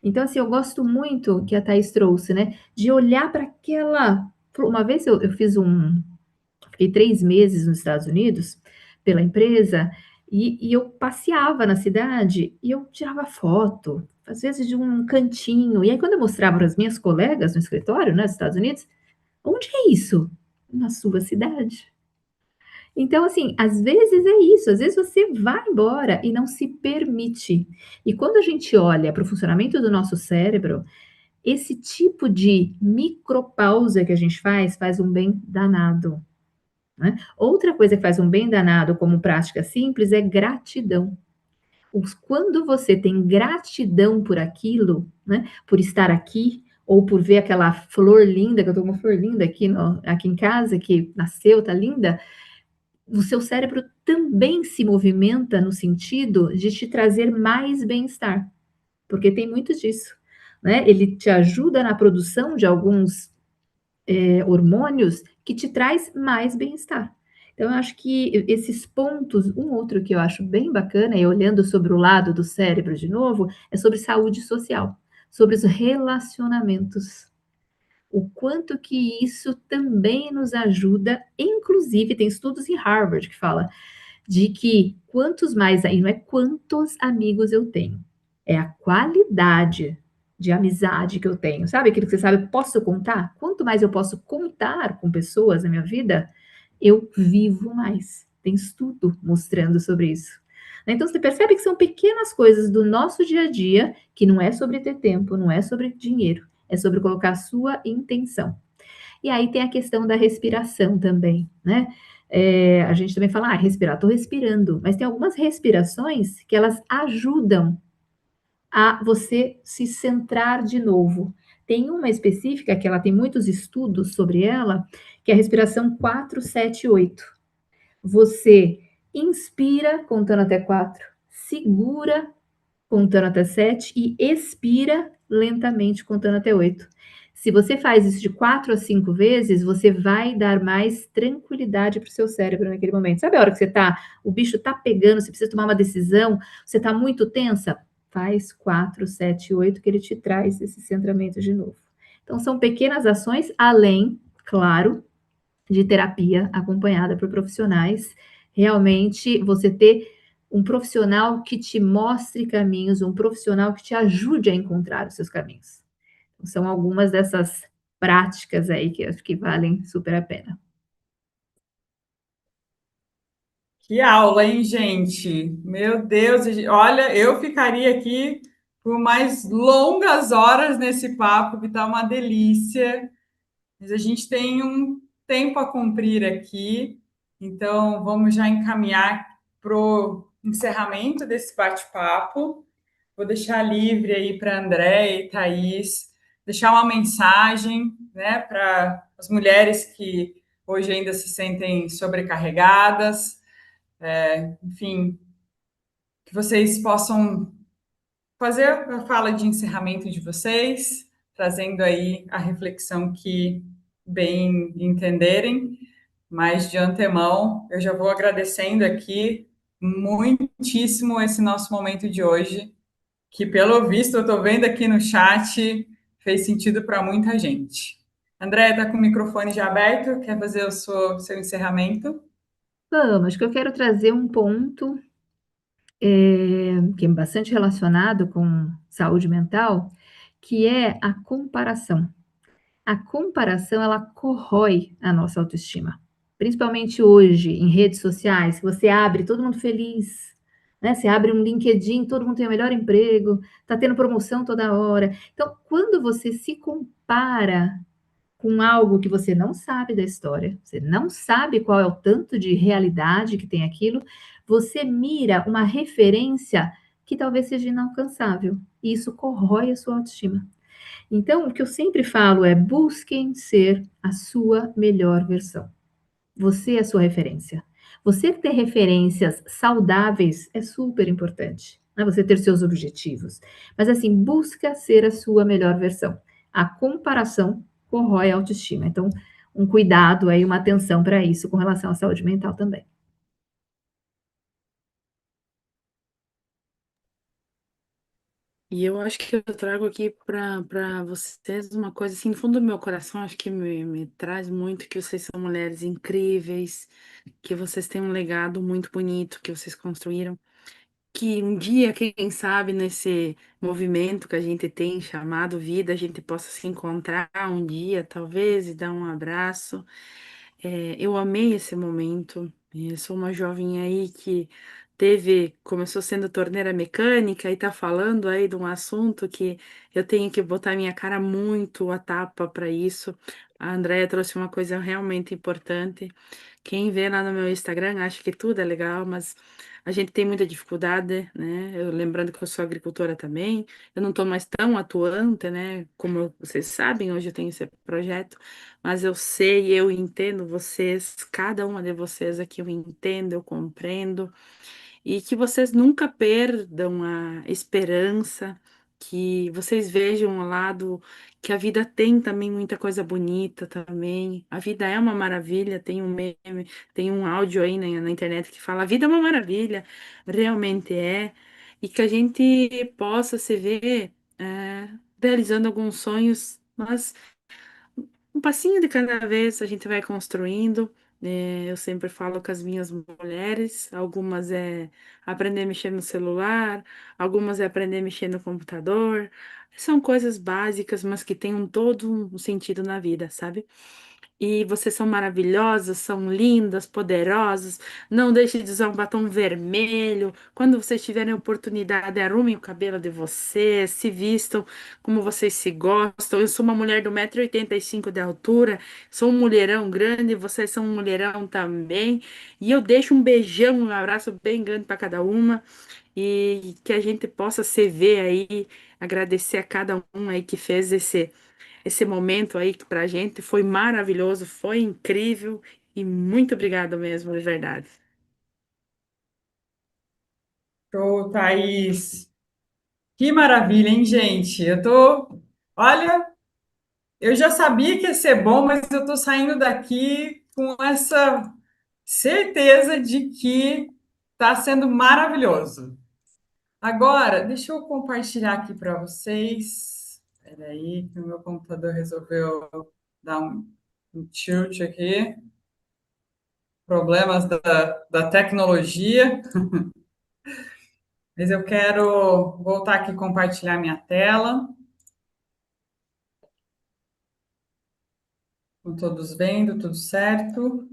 Então, assim, eu gosto muito que a Thaís trouxe, né? De olhar para aquela. Uma vez eu fiz um. Fiquei 3 meses nos Estados Unidos pela empresa e eu passeava na cidade e eu tirava foto, às vezes de um cantinho. E aí, quando eu mostrava para as minhas colegas no escritório, né, nos Estados Unidos, onde é isso? Na sua cidade. Então, assim, às vezes é isso, às vezes você vai embora e não se permite. E quando a gente olha para o funcionamento do nosso cérebro, esse tipo de micropausa que a gente faz um bem danado, né? Outra coisa que faz um bem danado como prática simples é gratidão. Quando você tem gratidão por aquilo, né, por estar aqui, ou por ver aquela flor linda, que eu tô com uma flor linda aqui, aqui em casa, que nasceu, tá linda, o seu cérebro também se movimenta no sentido de te trazer mais bem-estar, porque tem muito disso, né? Ele te ajuda na produção de alguns hormônios que te traz mais bem-estar. Então, eu acho que esses pontos, um outro que eu acho bem bacana, e olhando sobre o lado do cérebro de novo, é sobre saúde social, sobre os relacionamentos. O quanto que isso também nos ajuda, inclusive tem estudos em Harvard que fala de que quantos mais, aí não é quantos amigos eu tenho, é a qualidade de amizade que eu tenho. Sabe aquilo que você sabe, posso contar? Quanto mais eu posso contar com pessoas na minha vida, eu vivo mais. Tem estudo mostrando sobre isso. Então você percebe que são pequenas coisas do nosso dia a dia, que não é sobre ter tempo, não é sobre dinheiro, é sobre colocar a sua intenção. E aí tem a questão da respiração também, né? A gente também fala, respirar, estou respirando, mas tem algumas respirações que elas ajudam a você se centrar de novo. Tem uma específica que ela tem muitos estudos sobre ela, que é a respiração 4-7-8. Você inspira contando até 4, segura contando até 7 e expira lentamente contando até 8. Se você faz isso de 4 a 5 vezes, você vai dar mais tranquilidade para o seu cérebro naquele momento. Sabe a hora que o bicho tá pegando, você precisa tomar uma decisão, você tá muito tensa? Faz 4, 7, 8 que ele te traz esse centramento de novo. Então são pequenas ações, além, claro, de terapia acompanhada por profissionais. Realmente você ter um profissional que te mostre caminhos, um profissional que te ajude a encontrar os seus caminhos. Então, são algumas dessas práticas aí que eu acho que valem super a pena. Que aula, hein, gente? Meu Deus, olha, eu ficaria aqui por mais longas horas nesse papo, que tá uma delícia. Mas a gente tem um tempo a cumprir aqui, então vamos já encaminhar para o encerramento desse bate-papo. Vou deixar livre aí para André e Thaís deixar uma mensagem, né, para as mulheres que hoje ainda se sentem sobrecarregadas, enfim, que vocês possam fazer a fala de encerramento de vocês, trazendo aí a reflexão que bem entenderem, mas de antemão eu já vou agradecendo aqui muitíssimo esse nosso momento de hoje, que pelo visto eu estou vendo aqui no chat fez sentido para muita gente. André, está com o microfone já aberto? Quer fazer o seu encerramento? Vamos, que eu quero trazer um ponto que é bastante relacionado com saúde mental, que é a comparação. A comparação, ela corrói a nossa autoestima. Principalmente hoje, em redes sociais, que você abre, todo mundo feliz, né? Você abre um LinkedIn, todo mundo tem o melhor emprego, tá tendo promoção toda hora. Então, quando você se compara com algo que você não sabe da história, você não sabe qual é o tanto de realidade que tem aquilo, você mira uma referência que talvez seja inalcançável. E isso corrói a sua autoestima. Então, o que eu sempre falo é: busquem ser a sua melhor versão. Você é a sua referência. Você ter referências saudáveis é super importante, né? Você ter seus objetivos. Mas, assim, busca ser a sua melhor versão. A comparação corrói a autoestima. Então, um cuidado aí, uma atenção para isso com relação à saúde mental também. E eu acho que eu trago aqui para vocês uma coisa assim, no fundo do meu coração, acho que me traz muito que vocês são mulheres incríveis, que vocês têm um legado muito bonito que vocês construíram, que um dia, quem sabe, nesse movimento que a gente tem chamado vida, a gente possa se encontrar um dia, talvez, e dar um abraço. Eu amei esse momento. Eu sou uma jovem aí que começou sendo torneira mecânica e tá falando aí de um assunto que eu tenho que botar minha cara muito a tapa para isso, A Andrea trouxe uma coisa realmente importante. Quem vê lá no meu Instagram acha que tudo é legal, mas a gente tem muita dificuldade, né? Lembrando que eu sou agricultora também, eu não estou mais tão atuante, né? Como vocês sabem, hoje eu tenho esse projeto, mas eu sei, eu entendo vocês, cada uma de vocês aqui eu entendo, eu compreendo. E que vocês nunca perdam a esperança, que vocês vejam o lado que a vida tem também muita coisa bonita também. A vida é uma maravilha, tem um meme, tem um áudio aí na internet que fala: a vida é uma maravilha, realmente é. E que a gente possa se ver realizando alguns sonhos, mas um passinho de cada vez a gente vai construindo. Eu sempre falo com as minhas mulheres, algumas é aprender a mexer no celular, algumas é aprender a mexer no computador. São coisas básicas, mas que têm todo um sentido na vida, sabe? E vocês são maravilhosas, são lindas, poderosas. Não deixe de usar um batom vermelho. Quando vocês tiverem oportunidade, arrumem o cabelo de vocês, se vistam como vocês se gostam. Eu sou uma mulher de 1,85 m de altura, sou um mulherão grande, vocês são um mulherão também. E eu deixo um beijão, um abraço bem grande para cada uma. E que a gente possa se ver aí, agradecer a cada um aí que fez esse momento aí pra gente. Foi maravilhoso, foi incrível e muito obrigada mesmo, de verdade. Show, Thaís. Que maravilha, hein, gente? Olha, eu já sabia que ia ser bom, mas eu tô saindo daqui com essa certeza de que está sendo maravilhoso. Agora, deixa eu compartilhar aqui para vocês. Espera aí, que o meu computador resolveu dar um tilt aqui. Problemas da tecnologia. Mas eu quero voltar aqui e compartilhar minha tela. Com todos vendo, tudo certo.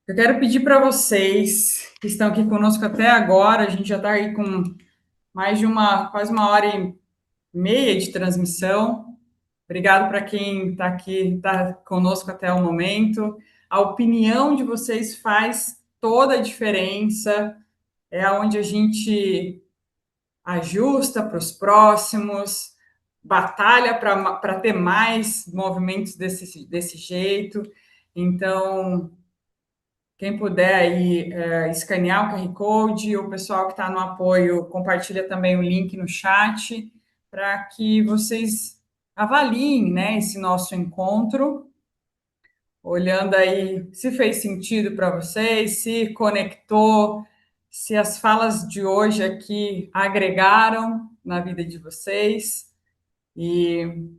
Eu quero pedir para vocês que estão aqui conosco até agora, a gente já está aí com mais de quase 1h30 de transmissão. Obrigado para quem está aqui, está conosco até o momento. A opinião de vocês faz toda a diferença. É onde a gente ajusta para os próximos, batalha para ter mais movimentos desse jeito. Então, quem puder aí escanear o QR Code, o pessoal que está no apoio compartilha também o link no chat para que vocês avaliem, né, esse nosso encontro, olhando aí se fez sentido para vocês, se conectou, se as falas de hoje aqui agregaram na vida de vocês. E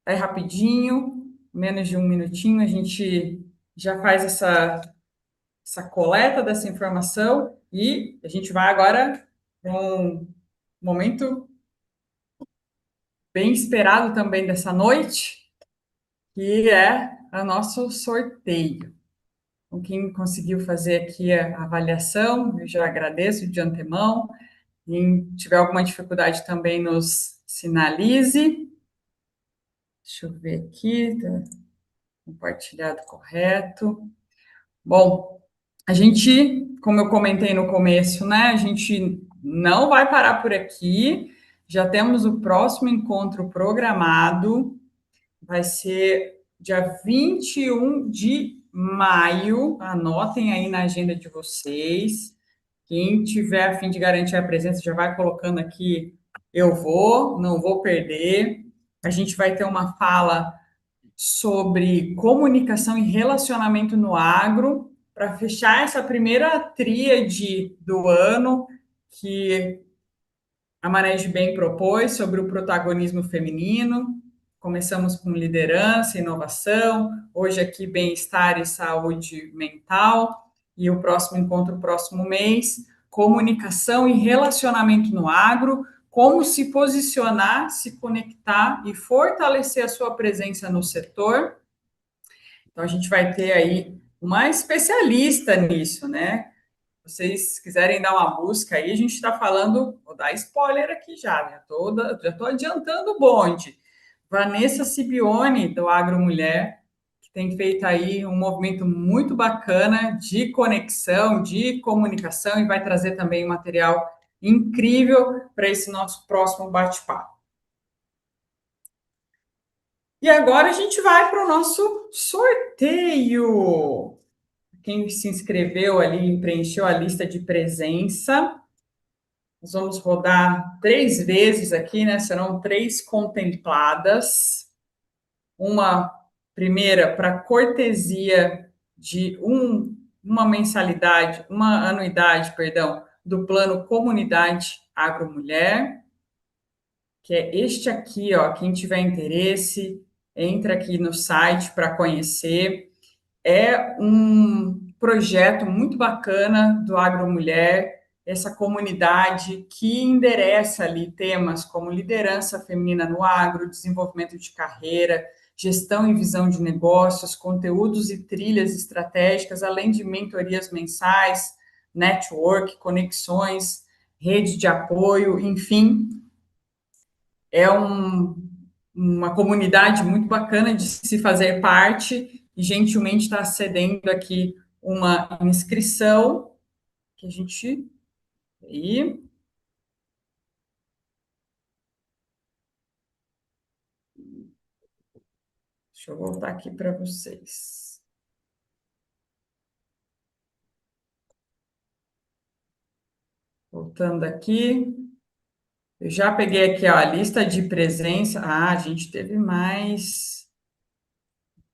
é rapidinho, menos de um minutinho, a gente já faz essa coleta dessa informação e a gente vai agora para um momento bem esperado também dessa noite, que é o nosso sorteio. Com quem conseguiu fazer aqui a avaliação, eu já agradeço de antemão. Quem tiver alguma dificuldade também nos sinalize. Deixa eu ver aqui, tá compartilhado correto. Bom, a gente, como eu comentei no começo, né, a gente não vai parar por aqui. Já temos o próximo encontro programado. Vai ser dia 21 de maio. Anotem aí na agenda de vocês. Quem tiver a fim de garantir a presença, já vai colocando aqui, eu vou, não vou perder. A gente vai ter uma fala sobre comunicação e relacionamento no agro, para fechar essa primeira tríade do ano, que a Manejo Bem propôs sobre o protagonismo feminino. Começamos com liderança, inovação, hoje aqui bem-estar e saúde mental, e o próximo encontro, próximo mês, comunicação e relacionamento no agro, como se posicionar, se conectar e fortalecer a sua presença no setor. Então, a gente vai ter aí uma especialista nisso, né? Vocês quiserem dar uma busca aí, a gente está falando, vou dar spoiler aqui já, já estou adiantando o bonde. Vanessa Sibione, do AgroMulher, que tem feito aí um movimento muito bacana de conexão, de comunicação, e vai trazer também um material incrível para esse nosso próximo bate-papo. E agora a gente vai para o nosso sorteio. Quem se inscreveu ali, preencheu a lista de presença, nós vamos rodar 3 vezes aqui, né? Serão 3 contempladas. Uma primeira para cortesia de uma mensalidade, uma anuidade, perdão, do plano Comunidade AgroMulher, que é este aqui, ó. Quem tiver interesse, entra aqui no site para conhecer. É um projeto muito bacana do AgroMulher, essa comunidade que endereça ali temas como liderança feminina no agro, desenvolvimento de carreira, gestão e visão de negócios, conteúdos e trilhas estratégicas, além de mentorias mensais, network, conexões, rede de apoio, enfim, é uma comunidade muito bacana de se fazer parte e gentilmente está cedendo aqui uma inscrição que a gente... E deixa eu voltar aqui para vocês. Voltando aqui. Eu já peguei aqui ó, a lista de presença. Ah, a gente teve mais.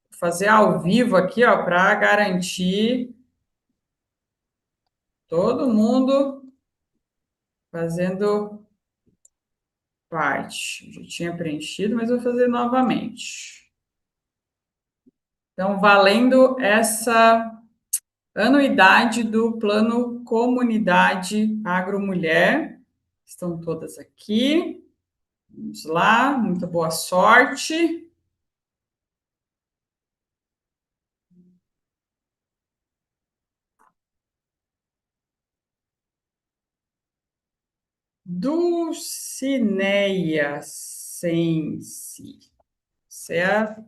Vou fazer ao vivo aqui, ó, para garantir todo mundo fazendo parte. Já tinha preenchido, mas vou fazer novamente. Então, valendo essa anuidade do Plano Comunidade AgroMulher. Estão todas aqui. Vamos lá, muita boa sorte. Dulcineia Sensi. Você é a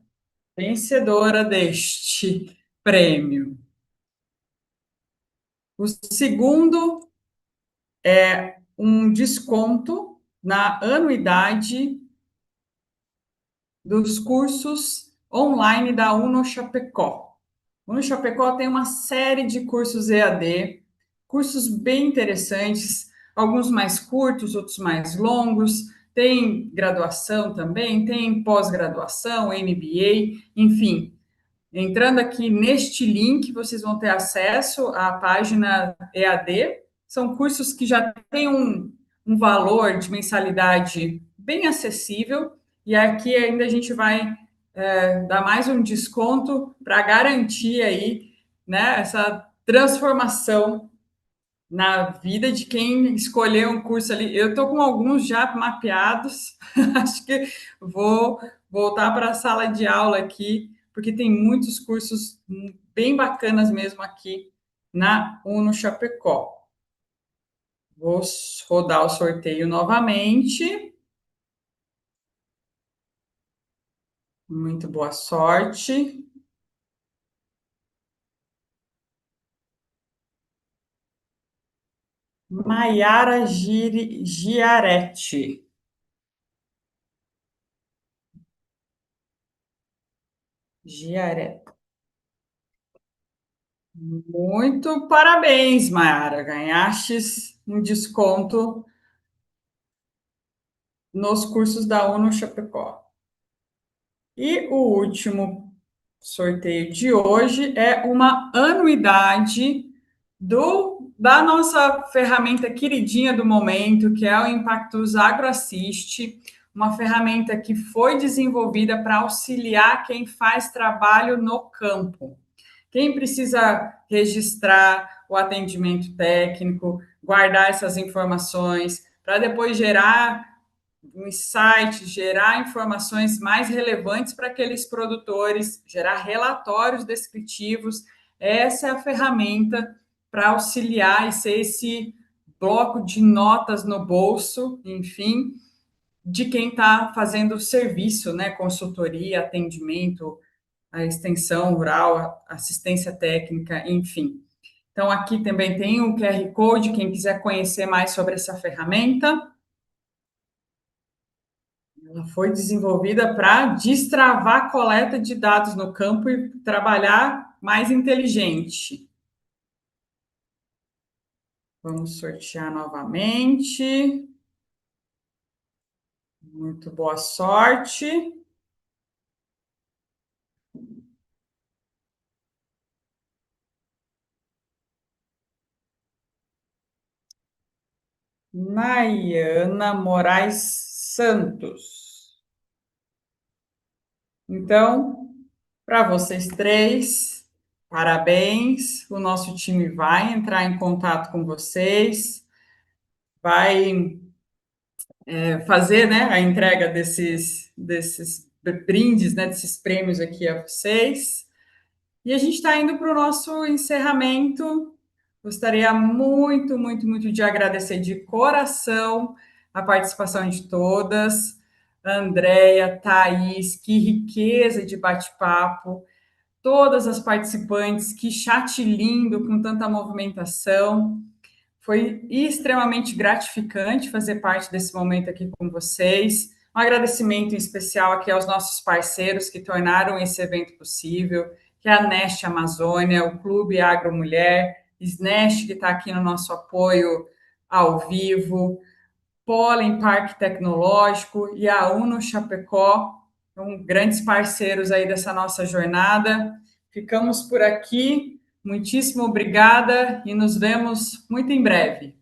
vencedora deste prêmio. O segundo é um desconto na anuidade dos cursos online da Uno Chapecó. Uno Chapecó tem uma série de cursos EAD, cursos bem interessantes, alguns mais curtos, outros mais longos, tem graduação também, tem pós-graduação, MBA, enfim. Entrando aqui neste link, vocês vão ter acesso à página EAD. São cursos que já têm um valor de mensalidade bem acessível, e aqui ainda a gente vai dar mais um desconto para garantir aí, né, essa transformação na vida de quem escolher um curso ali. Eu estou com alguns já mapeados, acho que vou voltar para a sala de aula aqui, porque tem muitos cursos bem bacanas mesmo aqui na Uno Chapecó. Vou rodar o sorteio novamente. Muito boa sorte. Maiara Giaretti. Giaretti. Muito parabéns, Maiara. Ganhaste um desconto nos cursos da Uno Chapecó. E o último sorteio de hoje é uma anuidade da nossa ferramenta queridinha do momento, que é o Impactus AgroAssist, uma ferramenta que foi desenvolvida para auxiliar quem faz trabalho no campo. Quem precisa registrar o atendimento técnico, guardar essas informações, para depois gerar um insight, gerar informações mais relevantes para aqueles produtores, gerar relatórios descritivos. Essa é a ferramenta para auxiliar e ser esse bloco de notas no bolso, enfim, de quem está fazendo o serviço, né, consultoria, atendimento, a extensão rural, assistência técnica, enfim. Então, aqui também tem o QR Code, quem quiser conhecer mais sobre essa ferramenta. Ela foi desenvolvida para destravar a coleta de dados no campo e trabalhar mais inteligente. Vamos sortear novamente. Muito boa sorte. Nayana Moraes Santos. Então, para vocês três, parabéns. O nosso time vai entrar em contato com vocês, vai fazer, né, a entrega desses brindes, né, desses prêmios aqui a vocês. E a gente está indo para o nosso encerramento. Gostaria muito, muito, muito de agradecer de coração a participação de todas. Andréia, Thaís, que riqueza de bate-papo. Todas as participantes, que chat lindo, com tanta movimentação. Foi extremamente gratificante fazer parte desse momento aqui com vocês. Um agradecimento em especial aqui aos nossos parceiros que tornaram esse evento possível, que é a Neste Amazônia, o Clube Agro Mulher, SNEST, que está aqui no nosso apoio ao vivo, Pollen Parque Tecnológico e a Uno Chapecó, são grandes parceiros aí dessa nossa jornada. Ficamos por aqui. Muitíssimo obrigada e nos vemos muito em breve.